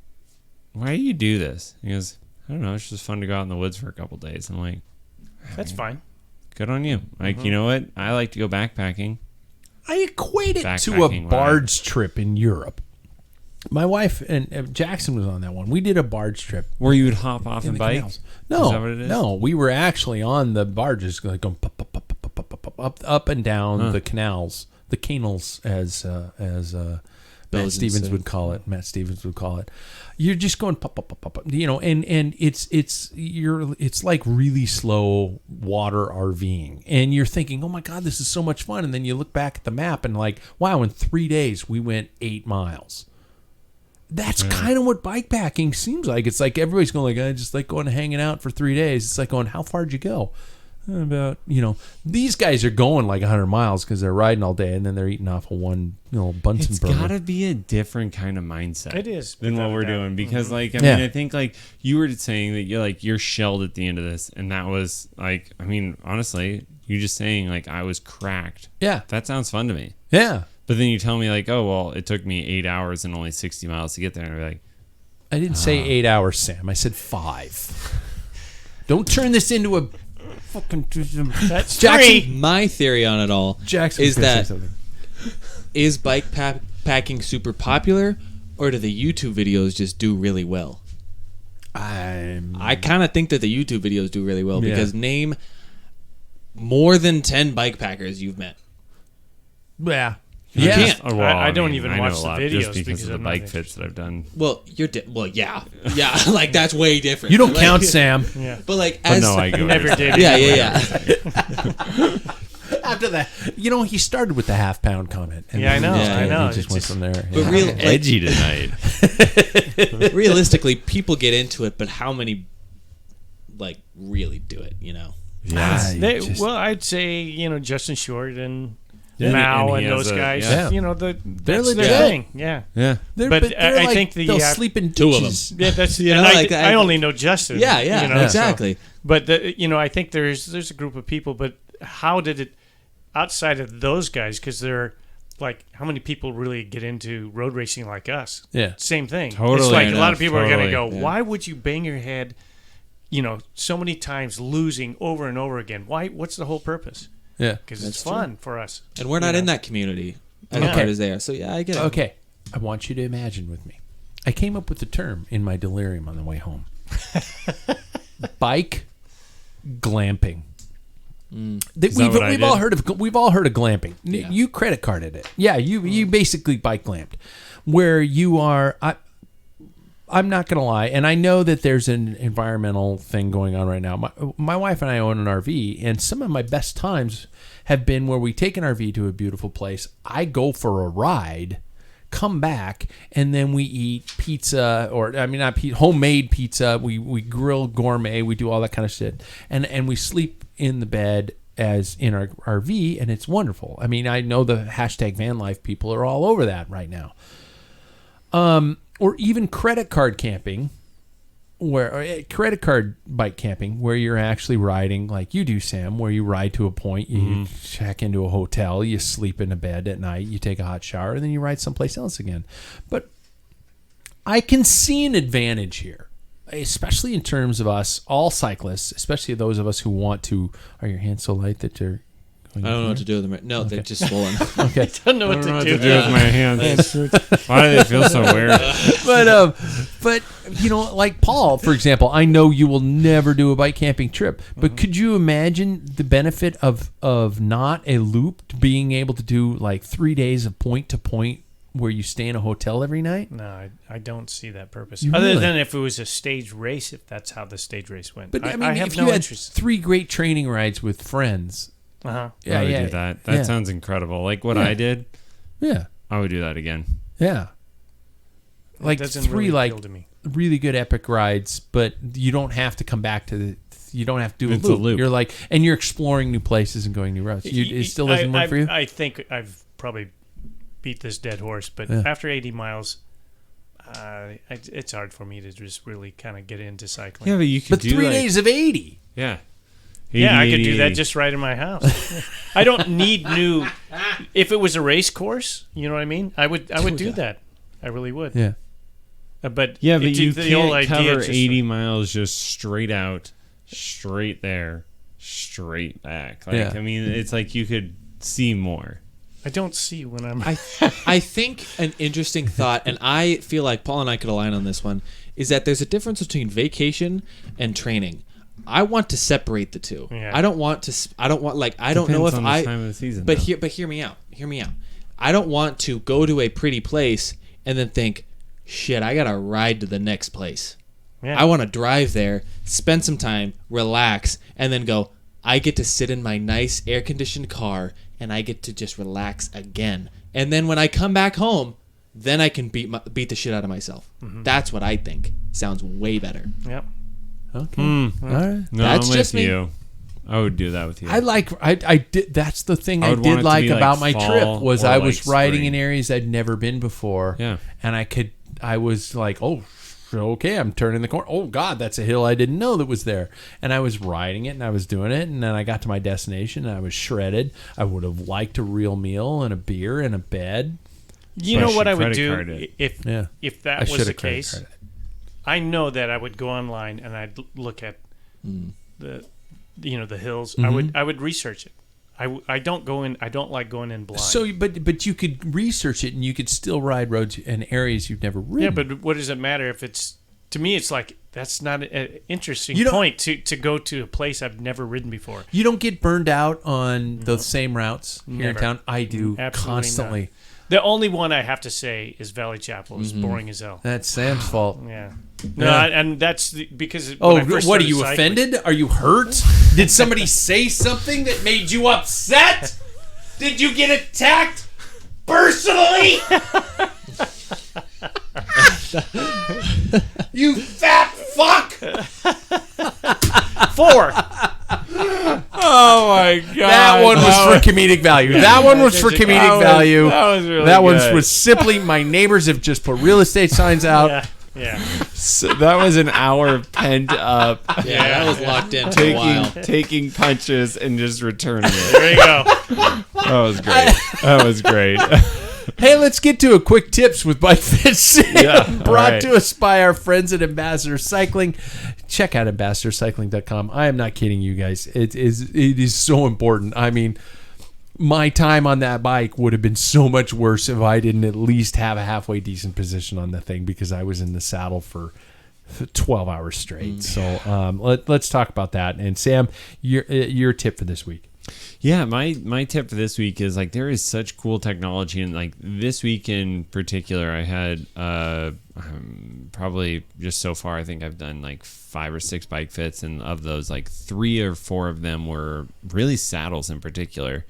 B: Why do you do this? He goes, I don't know. It's just fun to go out in the woods for a couple days. I'm like,
C: That's fine.
B: good on you. Like, you know what? I like to go backpacking.
D: I equate it to a
B: Backpacking,
D: barge trip in Europe. My wife and Jackson was on that one. We did a barge trip.
B: Where you would hop off
D: in
B: and
D: the
B: bike?
D: canals.
B: Is that what it is?
D: No, we were actually on the barges, like going up and down the canals, the canals, as Matt Stevens would call it. Matt Stevens would call it. You're just going pop, and it's like really slow water RVing, and you're thinking, oh my God, this is so much fun, and then you look back at the map and like, wow, in 3 days we went 8 miles. That's kind of what bikepacking seems like. It's like everybody's going like, I just like going and hanging out for 3 days. It's like going, how far did you go? About, these guys are going like 100 miles because they're riding all day and then they're eating off of one Bunsen
B: It's
D: burner.
B: got to be a different kind of mindset.
C: It is,
B: than
C: without
B: what
C: a
B: we're
C: doubt.
B: doing because, like, I
D: Yeah.
B: mean, I think like you were saying that you're shelled at the end of this, and that was like, I mean, honestly, you just saying like I was cracked.
D: Yeah.
B: That sounds fun to me.
D: Yeah.
B: But then you tell me like, oh well, it took me 8 hours and only 60 miles to get there, and I'm like,
D: I didn't say 8 hours, Sam. I said 5. Don't turn this into a fucking
C: That's
D: Jackson.
C: free.
A: My theory on it all
D: Jackson
A: is
D: was gonna
A: that
D: say something.
A: is packing super popular, or do the YouTube videos just do really well? I kind of think that the YouTube videos do really well because name more than 10 bike packers you've met.
D: Yeah.
B: you
D: Yeah.
B: can't.
C: I don't even
B: I know
C: watch
B: a
C: the
B: lot
C: videos
B: just because
C: because
B: of the
C: I'm not
B: bike
C: interested.
B: fits that I've done.
A: Well, yeah, like that's way different.
D: You don't
A: Like-
D: count, Sam.
C: Yeah.
A: But like,
B: But
A: as
B: no, I go
C: Never did.
A: yeah.
D: After that, he started with the half-pound comment. And
C: Yeah, I know,
A: I
C: know.
D: He just
C: It's
D: went
C: just-
D: from there.
A: But
D: Yeah.
A: real,
B: Edgy tonight.
A: realistically, people get into it, but how many like really do it?
D: Ah,
C: They,
D: just-
C: well, I'd say Justin Short and
B: Yeah.
C: Mao
B: And
C: and
B: he has
C: those
B: a-
C: guys.
D: yeah.
C: That's
D: legit.
C: their thing. Yeah.
B: Yeah.
D: They're-
C: but
D: they're
C: I
D: like,
C: think
D: they'll
C: the
D: sleep in
A: Two of them.
D: ditches.
C: Yeah, that's
A: You know,
C: and
A: like,
C: I only know Justin.
A: Yeah,
C: so-
A: exactly.
C: but I think there's a group of people. But how did it outside of those guys? Because they're like, how many people really get into road racing like us?
D: Yeah.
C: Same thing.
B: Totally
C: It's like a lot
B: enough,
C: of people are going to
B: totally.
C: go, why would you bang your head, so many times losing over and over again? Why? What's the whole purpose?
D: Yeah.
C: Because
A: That's
C: it's fun for us.
A: And we're not in that community as
C: Okay.
A: hard as they are. So yeah, I get it.
D: Okay. I want you to imagine with me. I came up with the term in my delirium on the way home. Bike glamping.
B: Is that what I
D: We've all
B: did?
D: heard of glamping.
A: Yeah.
D: You credit carded it. Yeah, you basically bike glamped, where you are. I'm not gonna lie, and I know that there's an environmental thing going on right now. My wife and I own an RV, and some of my best times have been where we take an RV to a beautiful place. I go for a ride, come back, and then we eat pizza, homemade pizza. We grill gourmet. We do all that kind of shit, and we sleep in the bed as in our RV, and it's wonderful. I mean, I know the hashtag van life people are all over that right now. Or even credit card camping, credit card bike camping, where you're actually riding like you do, Sam, where you ride to a point, you check into a hotel, you sleep in a bed at night, you take a hot shower, and then you ride someplace else again. But I can see an advantage here, especially in terms of us, all cyclists, especially those of us who want to. Are your hands so light that you're
A: I don't know what to do with them. No, they're just swollen.
D: Okay.
C: Don't know what to do.
B: with my hands. Why do they feel so weird?
D: But like Paul, for example, I know you will never do a bike camping trip, but could you imagine the benefit of not a loop, being able to do like 3 days of point to point where you stay in a hotel every night?
C: No, I don't see that purpose.
D: You
C: Other
D: really?
C: than if it was a stage race, if that's how the stage race went.
D: But I mean,
C: I have
D: if
C: no
D: you had
C: interest.
D: 3 great training rides with friends,
C: Uh-huh.
B: I would do that. That sounds incredible. Like what I did,
D: yeah,
B: I would do that again.
D: yeah. Like
C: Doesn't
D: 3
C: really
D: like
C: appeal to me.
D: really good epic rides, but you don't have to come back to the. You don't have to do
B: It's
D: a
B: a
D: loop.
B: loop.
D: You're like, and you're exploring new places and going new routes. It still doesn't work for you.
C: I think I've probably beat this dead horse, but
D: Yeah.
C: after 80 miles, it's hard for me to just really kind of get into cycling.
B: Yeah, but you could
D: But
B: do
D: 3
B: like,
D: days of 80.
B: Yeah.
C: Yeah, I
B: 80,
C: could do that
B: 80.
C: just right in my house. I don't need new. If it was a race course, you know what I mean. I would do that. I really would.
D: Yeah.
C: But
B: Yeah, but you
C: the whole
B: can't
C: idea
B: cover
C: just-
B: 80 miles just straight out, straight there, straight back. Like,
D: Yeah.
B: I mean, it's like you could see more.
C: I don't see when I'm.
A: I think an interesting thought, and I feel like Paul and I could align on this one, is that there's a difference between vacation and training. I want to separate the two.
C: Yeah.
A: I don't want to. I don't want like. I don't know if
B: Depends on the
A: I.
B: time of the season,
A: But
B: though.
A: hear me out. Hear me out. I don't want to go to a pretty place and then think, shit, I gotta ride to the next place.
C: Yeah.
A: I want to drive there, spend some time, relax, and then go. I get to sit in my nice air-conditioned car, and I get to just relax again. And then when I come back home, then I can beat the shit out of myself. That's what I think. Sounds way better.
C: Yep.
D: Okay. All right.
B: No,
A: That's
B: I'm with
A: just me.
B: you. I would do that with you.
D: I did. That's the thing
B: I
D: I
B: would want it
D: did
B: to
D: like
B: be, like,
D: about my
B: fall
D: trip was
B: or,
D: I
B: like,
D: was riding
B: spring.
D: in areas I'd never been before.
B: Yeah.
D: And I was like, oh, okay, I'm turning the corner. Oh God, that's a hill I didn't know that was there. And I was riding it and I was doing it, and then I got to my destination and I was shredded. I would have liked a real meal and a beer and a bed.
C: You know what I would
B: Credit card
C: do
B: it.
C: if
D: Yeah.
C: if
D: I
C: that was
D: shoulda
C: the
D: credit
C: case?
D: carded.
C: I know that I would go online and I'd look at the hills.
D: Mm-hmm.
C: I would research it. I don't go in. I don't like going in blind.
D: So, but you could research it and you could still ride roads and areas you've never ridden.
C: yeah, but what does it matter if it's? To me, it's like that's not an interesting
D: You don't-
C: point to go to a place I've never ridden before.
D: you don't get burned out on the same routes here in
C: Never.
D: town. I do
C: Absolutely
D: constantly.
C: not. The only one I have to say is Valley Chapel. It's boring as hell.
D: That's Sam's fault.
C: Yeah. No,
D: Yeah.
C: and that's because.
D: Oh,
C: when I first
D: what are
C: started
D: you
C: cycling-
D: offended? Are you hurt? Did somebody say something that made you upset? Did you get attacked personally? You fat fuck!
C: 4.
B: oh my god!
D: That one was for comedic value. That one was for comedic value.
B: That was really
D: That one
B: good.
D: was simply my neighbors have just put real estate signs out.
C: Yeah. Yeah.
B: So that was an hour pent up,
A: Yeah, that was locked in for a while.
B: taking punches and just returning it.
C: There you go.
B: That was great. That was great.
D: Hey, let's get to a quick tips with Bike Fit Sam,
B: Yeah,
D: brought
B: all right.
D: to us by our friends at Ambassador Cycling. Check out ambassadorcycling.com. I am not kidding you guys. It is so important. I mean, my time on that bike would have been so much worse if I didn't at least have a halfway decent position on the thing because I was in the saddle for 12 hours straight. So let's talk about that. And Sam, your tip for this week.
B: Yeah, my tip for this week is like there is such cool technology, and like this week in particular, I had probably just so far I think I've done like 5 or 6 bike fits, and of those like 3 or 4 of them were really saddles in particular.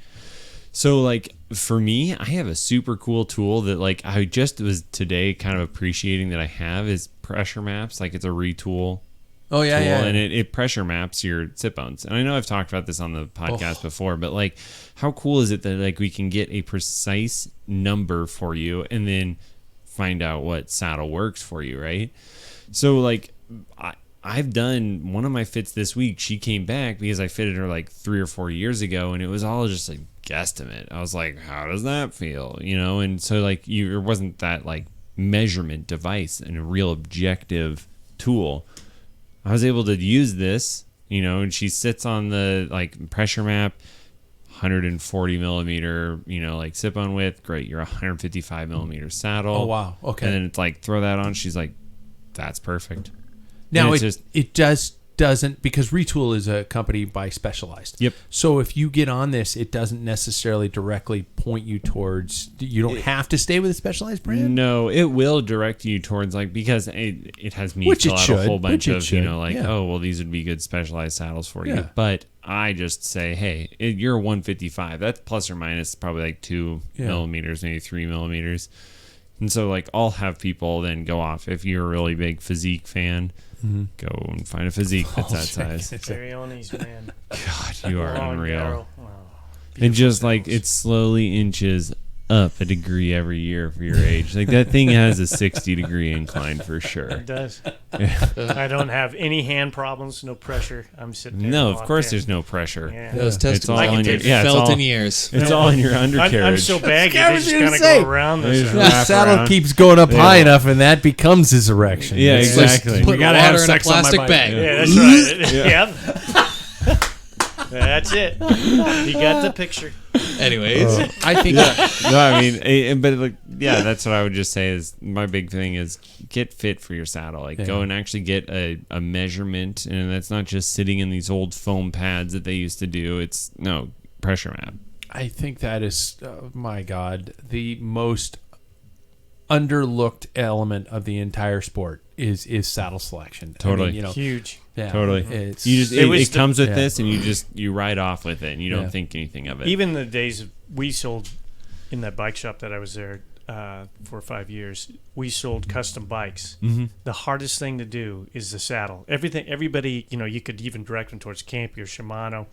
B: So like for me, I have a super cool tool that like I just was today kind of appreciating that I have is pressure maps. Like it's a retool.
D: Oh, yeah,
B: tool,
D: yeah.
B: and it pressure maps your sit bones. And I know I've talked about this on the podcast before, but like how cool is it that like we can get a precise number for you and then find out what saddle works for you, right? So like I've done one of my fits this week. She came back because I fitted her like 3 or 4 years ago, and it was all just a guesstimate. I was like, how does that feel? You know, and so like there wasn't that like measurement device and a real objective tool. I was able to use this, you know, and she sits on the like pressure map, 140 millimeter, like sip on width. Great. You're 155 millimeter saddle.
D: Oh, wow. Okay.
B: And then it's like, throw that on. She's like, that's perfect.
D: Now,
B: And it's
D: it doesn't, because Retool is a company by Specialized.
B: Yep.
D: So if you get on this, it doesn't necessarily directly point you towards, you don't have to stay with a Specialized brand?
B: No, it will direct you towards because it has me
D: Which
B: fill
D: it
B: out
D: should,
B: a whole bunch
D: which it
B: of,
D: should, yeah.
B: oh, well, these would be good Specialized saddles for
D: Yeah.
B: you. But I just say, hey, you're 155. That's plus or minus probably like 2 millimeters, maybe 3 millimeters. And so I'll have people then go off. If you're a really big physique fan, go and find a physique that's that size.
C: Cariones, man.
B: God, you are
C: Long
B: unreal.
C: barrel. Wow.
B: And just it slowly inches up a degree every year for your age. That thing has a 60-degree incline for sure.
C: It does. I don't have any hand problems, no pressure. I'm sitting there.
B: No, of
C: locked
B: course
C: in.
B: there's no pressure.
C: Yeah.
A: Those
B: It's
A: testicles
B: all
A: haven't
B: in your
A: been
B: it's
A: felt
B: all,
A: in years.
B: It's all in your undercarriage.
C: I'm so baggy,
D: I
C: they
D: was
C: just
D: gonna
C: kind of
D: say.
C: go around
B: They just
C: this.
D: The
B: wrap
D: saddle
B: around.
D: keeps going up high enough, and that becomes his erection.
B: Yeah,
D: It's
B: exactly.
D: just,
A: Put
D: you gotta
A: water
D: have
A: in a
D: sex on my
A: plastic
D: bike.
A: bag.
C: Yeah, that's right. Yep. That's it. You got the picture.
A: Anyways,
D: I think
B: No, I mean, but that's what I would just say is my big thing is get fit for your saddle. Go and actually get a measurement, and that's not just sitting in these old foam pads that they used to do. It's pressure map.
D: I think that is, my God, the most underlooked element of the entire sport is saddle selection.
B: Totally.
D: I mean,
C: Huge.
D: yeah,
B: Totally.
D: It's,
B: It comes with
D: yeah.
B: this, and you ride off with it, and you don't
D: Yeah.
B: think anything of it.
C: Even the days we sold in that bike shop that I was there for 5 years, we sold custom bikes.
B: Mm-hmm.
C: The hardest thing to do is the saddle. Everybody, you could even direct them towards Campy or Shimano,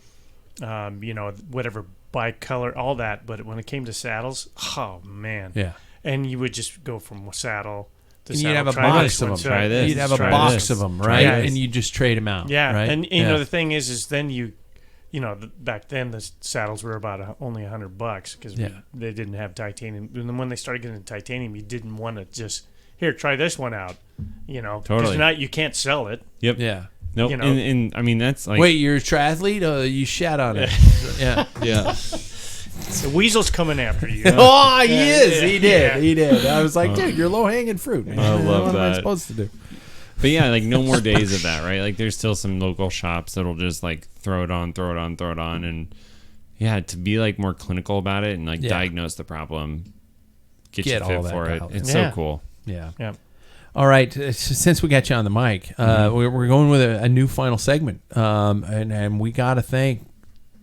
C: whatever bike color, all that. But when it came to saddles, oh man.
D: Yeah.
C: And you would just go from saddle to
D: And
C: saddle.
D: you'd have a
C: try
D: box
C: this
D: of
C: one,
D: them.
B: Try this.
D: You'd have a
B: Try
D: box
B: this.
D: of them,
B: Try
D: right?
C: this.
D: And you just trade them out.
C: Yeah,
D: right?
C: and the thing is then you back then the saddles were about only $100 because they didn't have titanium. And then when they started getting titanium, you didn't want to just here try this one out,
B: Totally.
C: Because you can't sell it.
B: Yep.
D: Yeah.
B: Nope. And I mean that's
D: Wait, you're a triathlete? You shat on it. Yeah.
A: yeah.
C: The weasel's coming after you.
D: Oh, he is. He did.
C: Yeah.
D: He did. I was like, dude, you're low hanging fruit. Man.
B: I love
D: what am I
B: that.
D: supposed to do?
B: But yeah, no more days of that, right? There's still some local shops that'll just throw it on, and to be more clinical about it and diagnose the problem, get you
D: all
B: fit
D: that
B: for it.
D: dialed in.
B: It's
C: Yeah.
B: so cool.
D: Yeah.
C: Yeah.
D: All right. Since we got you on the mic, we're going with a new final segment, and we got to thank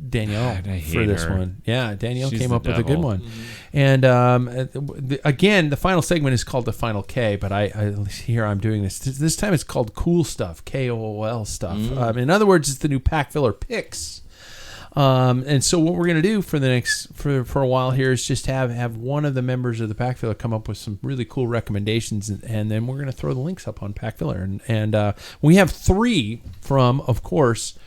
D: Danielle
B: God, I
D: for
B: hate
D: this
B: her.
D: one. Yeah, Danielle
B: She's
D: came
B: the
D: up with a good
B: devil.
D: one. And again, the final segment is called the Final K, but I here I'm doing this. This time it's called Cool Stuff, KOOL stuff. In other words, it's the new Packfiller Picks. And so what we're going to do for the next for a while here is just have one of the members of the Packfiller come up with some really cool recommendations, and then we're going to throw the links up on Packfiller. And we have 3 from, of course,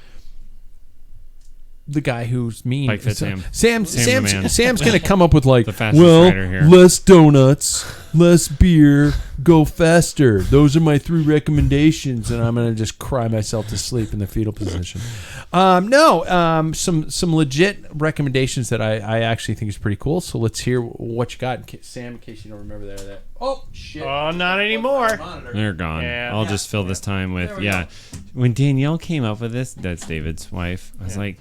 D: the guy who's mean.
B: Bike Fit Sam.
D: Sam's
B: the man.
D: Sam's going to come up with
B: The fastest rider here.
D: less donuts, less beer, go faster. Those are my 3 recommendations, and I'm going to just cry myself to sleep in the fetal position. Some legit recommendations that I actually think is pretty cool. So let's hear what you got, Sam, in case you don't remember that. Oh shit!
C: Oh, not anymore.
B: They're gone.
C: Yeah.
B: I'll just fill this time with When Danielle came up with this, that's David's wife. I was like,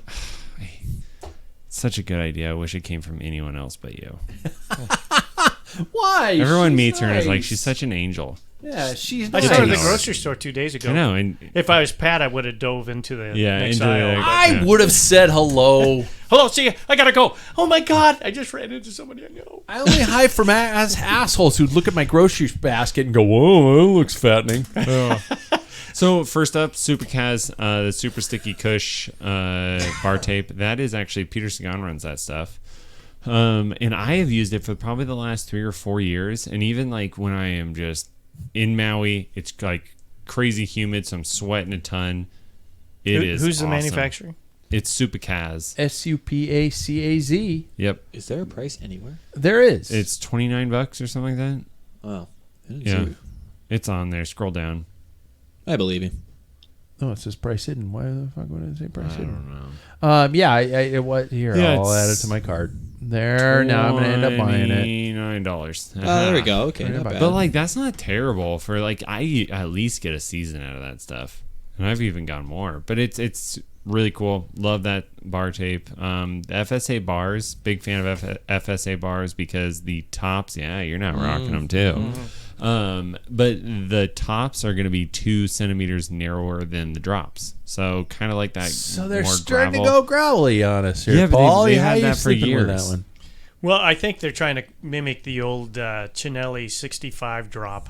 B: such a good idea. I wish it came from anyone else but you.
D: Why?
B: Everyone
D: She's
B: meets her and is like,
D: nice.
B: she's such an angel.
D: Yeah, she's
C: I
D: nice.
C: saw her at the
B: know.
C: grocery store 2 days ago.
B: I know, and
C: If I was Pat, I would have dove into the next
B: into
C: aisle.
B: the-
D: I
B: Yeah.
D: would have said hello.
C: Hello, see you. I gotta go. Oh my God! I just ran into somebody I know.
D: I only hide from assholes who'd look at my grocery basket and go, "Whoa, that looks fattening."
B: So first up, Supercaz, the Super Sticky Kush bar tape. That is actually Peter Sagan runs that stuff, and I have used it for probably the last 3 or 4 years. And even when I am just in Maui, it's crazy humid, so I'm sweating a ton. Who's
C: the
B: awesome.
C: manufacturer?
B: It's Supercaz.
D: SUPACAZ.
B: Yep,
A: Is there a price anywhere?
D: There is.
B: it's $29 or something like that.
A: Oh, I didn't
B: Yeah,
A: see it.
B: it's on there. Scroll down.
A: I believe you.
D: Oh, it says price hidden. Why the fuck would it say price
B: I
D: hidden?
B: don't know.
D: Yeah, what here?
B: Yeah,
D: I'll add it
B: it's
D: to my cart. There, now I'm gonna end up buying it.
B: $29.
A: Oh, there we go. Okay, not bad.
B: But like, that's not terrible for like. I at least get a season out of that stuff, and I've even gotten more. But it's really cool. Love that bar tape. The FSA bars. Big fan of FSA bars because the tops. Yeah, you're not rocking them too. But the tops are going to be 2 centimeters narrower than the drops. So kind of like that.
D: So they're
B: more
D: starting
B: gravel.
D: to go growly on us here,
B: Yeah, but
D: Paul.
B: they
D: How
B: had
D: you
B: that for
D: sleeping with
B: years.
D: that one?
C: Well, I think they're trying to mimic the old Chinelli 65 drop.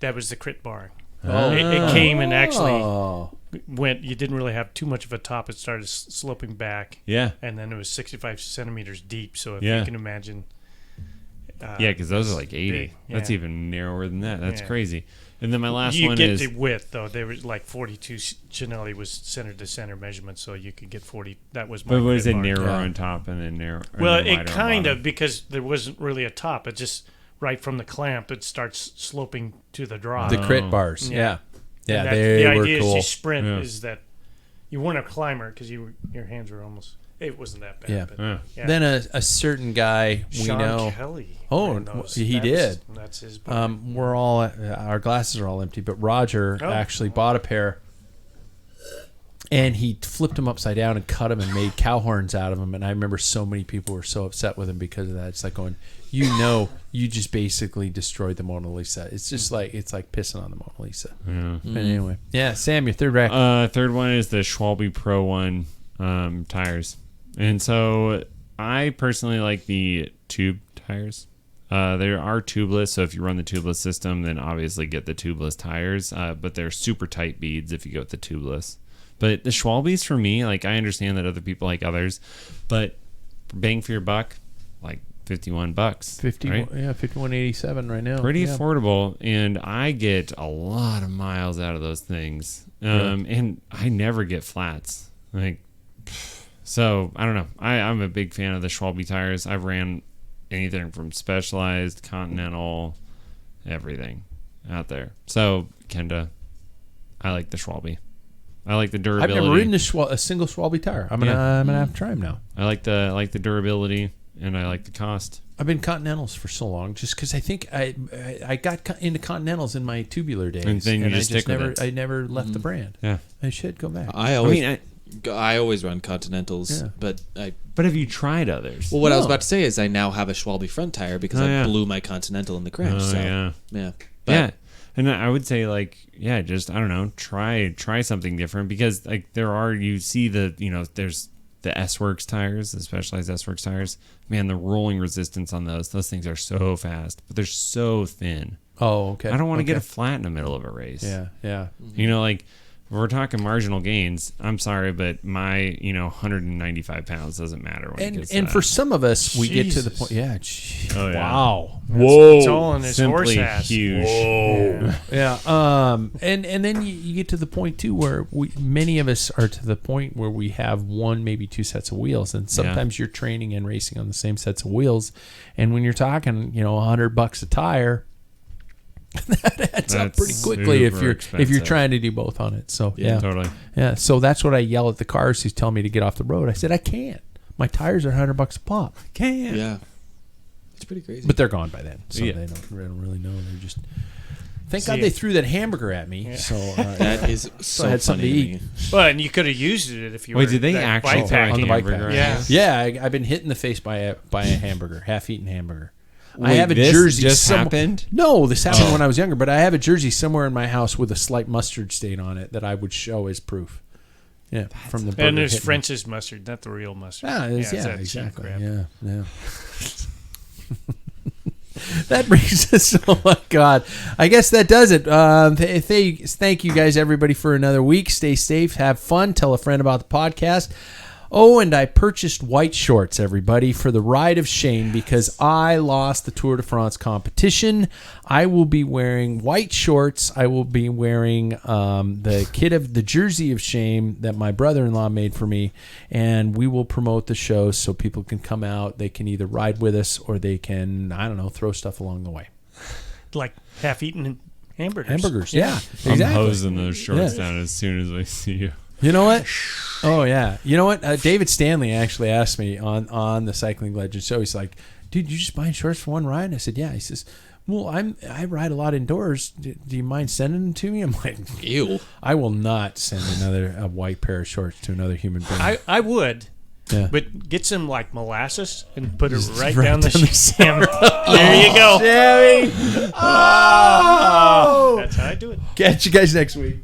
C: That was the crit bar. It came and actually went. You didn't really have too much of a top. It started sloping back.
B: Yeah.
C: And then it was 65 centimeters deep. So if
B: Yeah.
C: you can imagine.
B: Yeah, because those are like 80.
C: big,
B: That's
C: yeah.
B: even narrower than that. That's
C: Yeah.
B: crazy. And then my last
C: You
B: one
C: get
B: is
C: the width though. They were like 42. Chinelli was center to center measurement, so you could get 40. That was my.
B: but was
C: crit
B: it
C: bar.
B: narrower
D: Yeah.
B: on top and then narrow? and
C: Well,
B: then wider
C: it
B: on
C: kind
B: bottom?
C: of, because there wasn't really a top. It just right from the clamp, it starts sloping to the drop.
D: The crit
B: Oh.
D: bars.
C: Yeah.
D: Yeah,
C: And
D: they
C: the
D: were
C: idea
D: cool.
C: is you sprint
B: Yeah.
C: is that you weren't a climber because your hands were almost. It wasn't that bad.
D: Yeah.
C: But,
B: Yeah.
C: yeah.
D: Then a certain guy we
C: Sean
D: know.
C: Kelly.
D: Oh,
C: ran those.
D: he
C: That
D: did.
C: That's his. bar.
D: We're all our glasses are all empty, but Roger
C: Oh.
D: actually bought a pair, and he flipped them upside down and cut them and made cow horns out of them. And I remember so many people were so upset with him because of that. It's like going, you just basically destroyed the Mona Lisa. It's just like pissing on the Mona Lisa.
B: Yeah.
D: But anyway, yeah, Sam, your third rack.
B: Third one is the Schwalbe Pro One tires, and so I personally like the tube tires. There are tubeless, so if you run the tubeless system, then obviously get the tubeless tires. But they're super tight beads if you go with the tubeless. But the Schwalbes for me, like I understand that other people like others, but bang for your buck, like $51,
D: 50,
B: right?
D: yeah, 51.87 right now.
B: Pretty
D: Yeah.
B: affordable, and I get a lot of miles out of those things. And I never get flats. Like, so I don't know. I'm a big fan of the Schwalbe tires. I've ran anything from Specialized, Continental, everything out there. So Kenda, I like the Schwalbe. I like the
D: I've
B: durability.
D: never ridden a single Schwalbe tire. I'm gonna have to try them now.
B: I like the durability, and I like the cost.
D: I've been Continentals for so long, just because I think I got into Continentals in my tubular days,
B: And then you
D: I
B: just stick with
D: never
B: it.
D: I never left the brand.
B: Yeah.
D: I should go back.
A: I always run Continentals,
D: Yeah.
A: but
B: But have you tried others?
A: what I was
D: No.
A: about to say is I now have a Schwalbe front tire because
B: Oh,
A: I
B: yeah.
A: blew my Continental in the crash.
B: Oh,
A: so
B: yeah.
A: yeah.
B: Yeah. And I would say just, I don't know, try something different because like you see there's the S-Works tires, the Specialized S-Works tires. Man, the rolling resistance on those things are so fast, but they're so thin.
D: Oh, okay.
B: I don't want to get a
D: Okay.
B: flat in the middle of a race.
D: Yeah, yeah.
B: Like if we're talking marginal gains, I'm sorry, but my 195 pounds doesn't matter when it
D: And
B: gets
D: and
B: to
D: for
B: that.
D: some of us, we get to the
C: Jesus.
D: point. Yeah.
B: Oh, yeah.
D: Wow.
B: Whoa,
C: It's all in his horse
B: simply
C: ass.
B: huge.
D: Yeah. And then you get to the point too where many of us are to the point where we have one, maybe two sets of wheels, and sometimes you're training and racing on the same sets of wheels, and when you're talking, $100 a tire, that adds up
B: That's
D: pretty quickly if
B: super
D: you're
B: expensive.
D: trying to do both on it. So yeah.
B: Totally.
D: Yeah, so that's what I yell at the cars who's telling me to get off the road. I said I can't. My tires are $100 a pop.
B: Can't.
A: Yeah. It's pretty crazy.
D: But they're gone by then, so
B: Yeah.
D: they don't really know. They're just. Thank
C: See
D: God
C: it.
D: they threw that hamburger at me.
C: Yeah.
D: So
A: that is so
D: I had something
A: funny
D: to
A: to me.
C: Well, and you could have used it if you
B: Wait,
C: were.
B: did they
C: that
B: actually
C: bike
B: throw a
C: packing.
D: on the bike
B: hamburger
D: pack.
B: at
C: Yeah.
B: you?
D: yeah, I've been hit in the face by a hamburger, half-eaten hamburger. I
B: Wait,
D: have a
B: this
D: jersey.
B: just happened?
D: No, this happened when I was younger. But I have a jersey somewhere in my house with a slight mustard stain on it that I would show as proof. Yeah, from the burger.
C: And there's
D: hitting me.
C: French's mustard, not the real mustard.
D: It's
C: it's that cheap
D: exactly.
C: crap.
D: Yeah. That brings us. Oh my God! I guess that does it. Thank you guys, everybody, for another week. Stay safe, have fun, tell a friend about the podcast. Oh, and I purchased white shorts, everybody, for the Ride of Shame because I lost the Tour de France competition. I will be wearing white shorts. I will be wearing the jersey of shame that my brother-in-law made for me, and we will promote the show so people can come out. They can either ride with us or they can, throw stuff along the way.
C: Like half-eaten Hamburgers.
D: Yeah,
B: I'm
D: exactly.
B: hosing those shorts
D: Yeah.
B: down as soon as I see you.
D: You know what? Oh yeah. You know what? David Stanley actually asked me on the Cycling Legend show. He's like, "Dude, you just buying shorts for one ride?" I said, "Yeah." He says, "Well, I ride a lot indoors. Do you mind sending them to me?" I'm like,
A: Ew.
D: I will not send a white pair of shorts to another human being.
C: I would.
D: Yeah.
C: But get some like molasses and put it
D: Just
C: right
D: right
C: down the
D: down the
C: stem. There you go.
D: Jerry. Oh!
C: That's how I do it.
D: Catch you guys next week.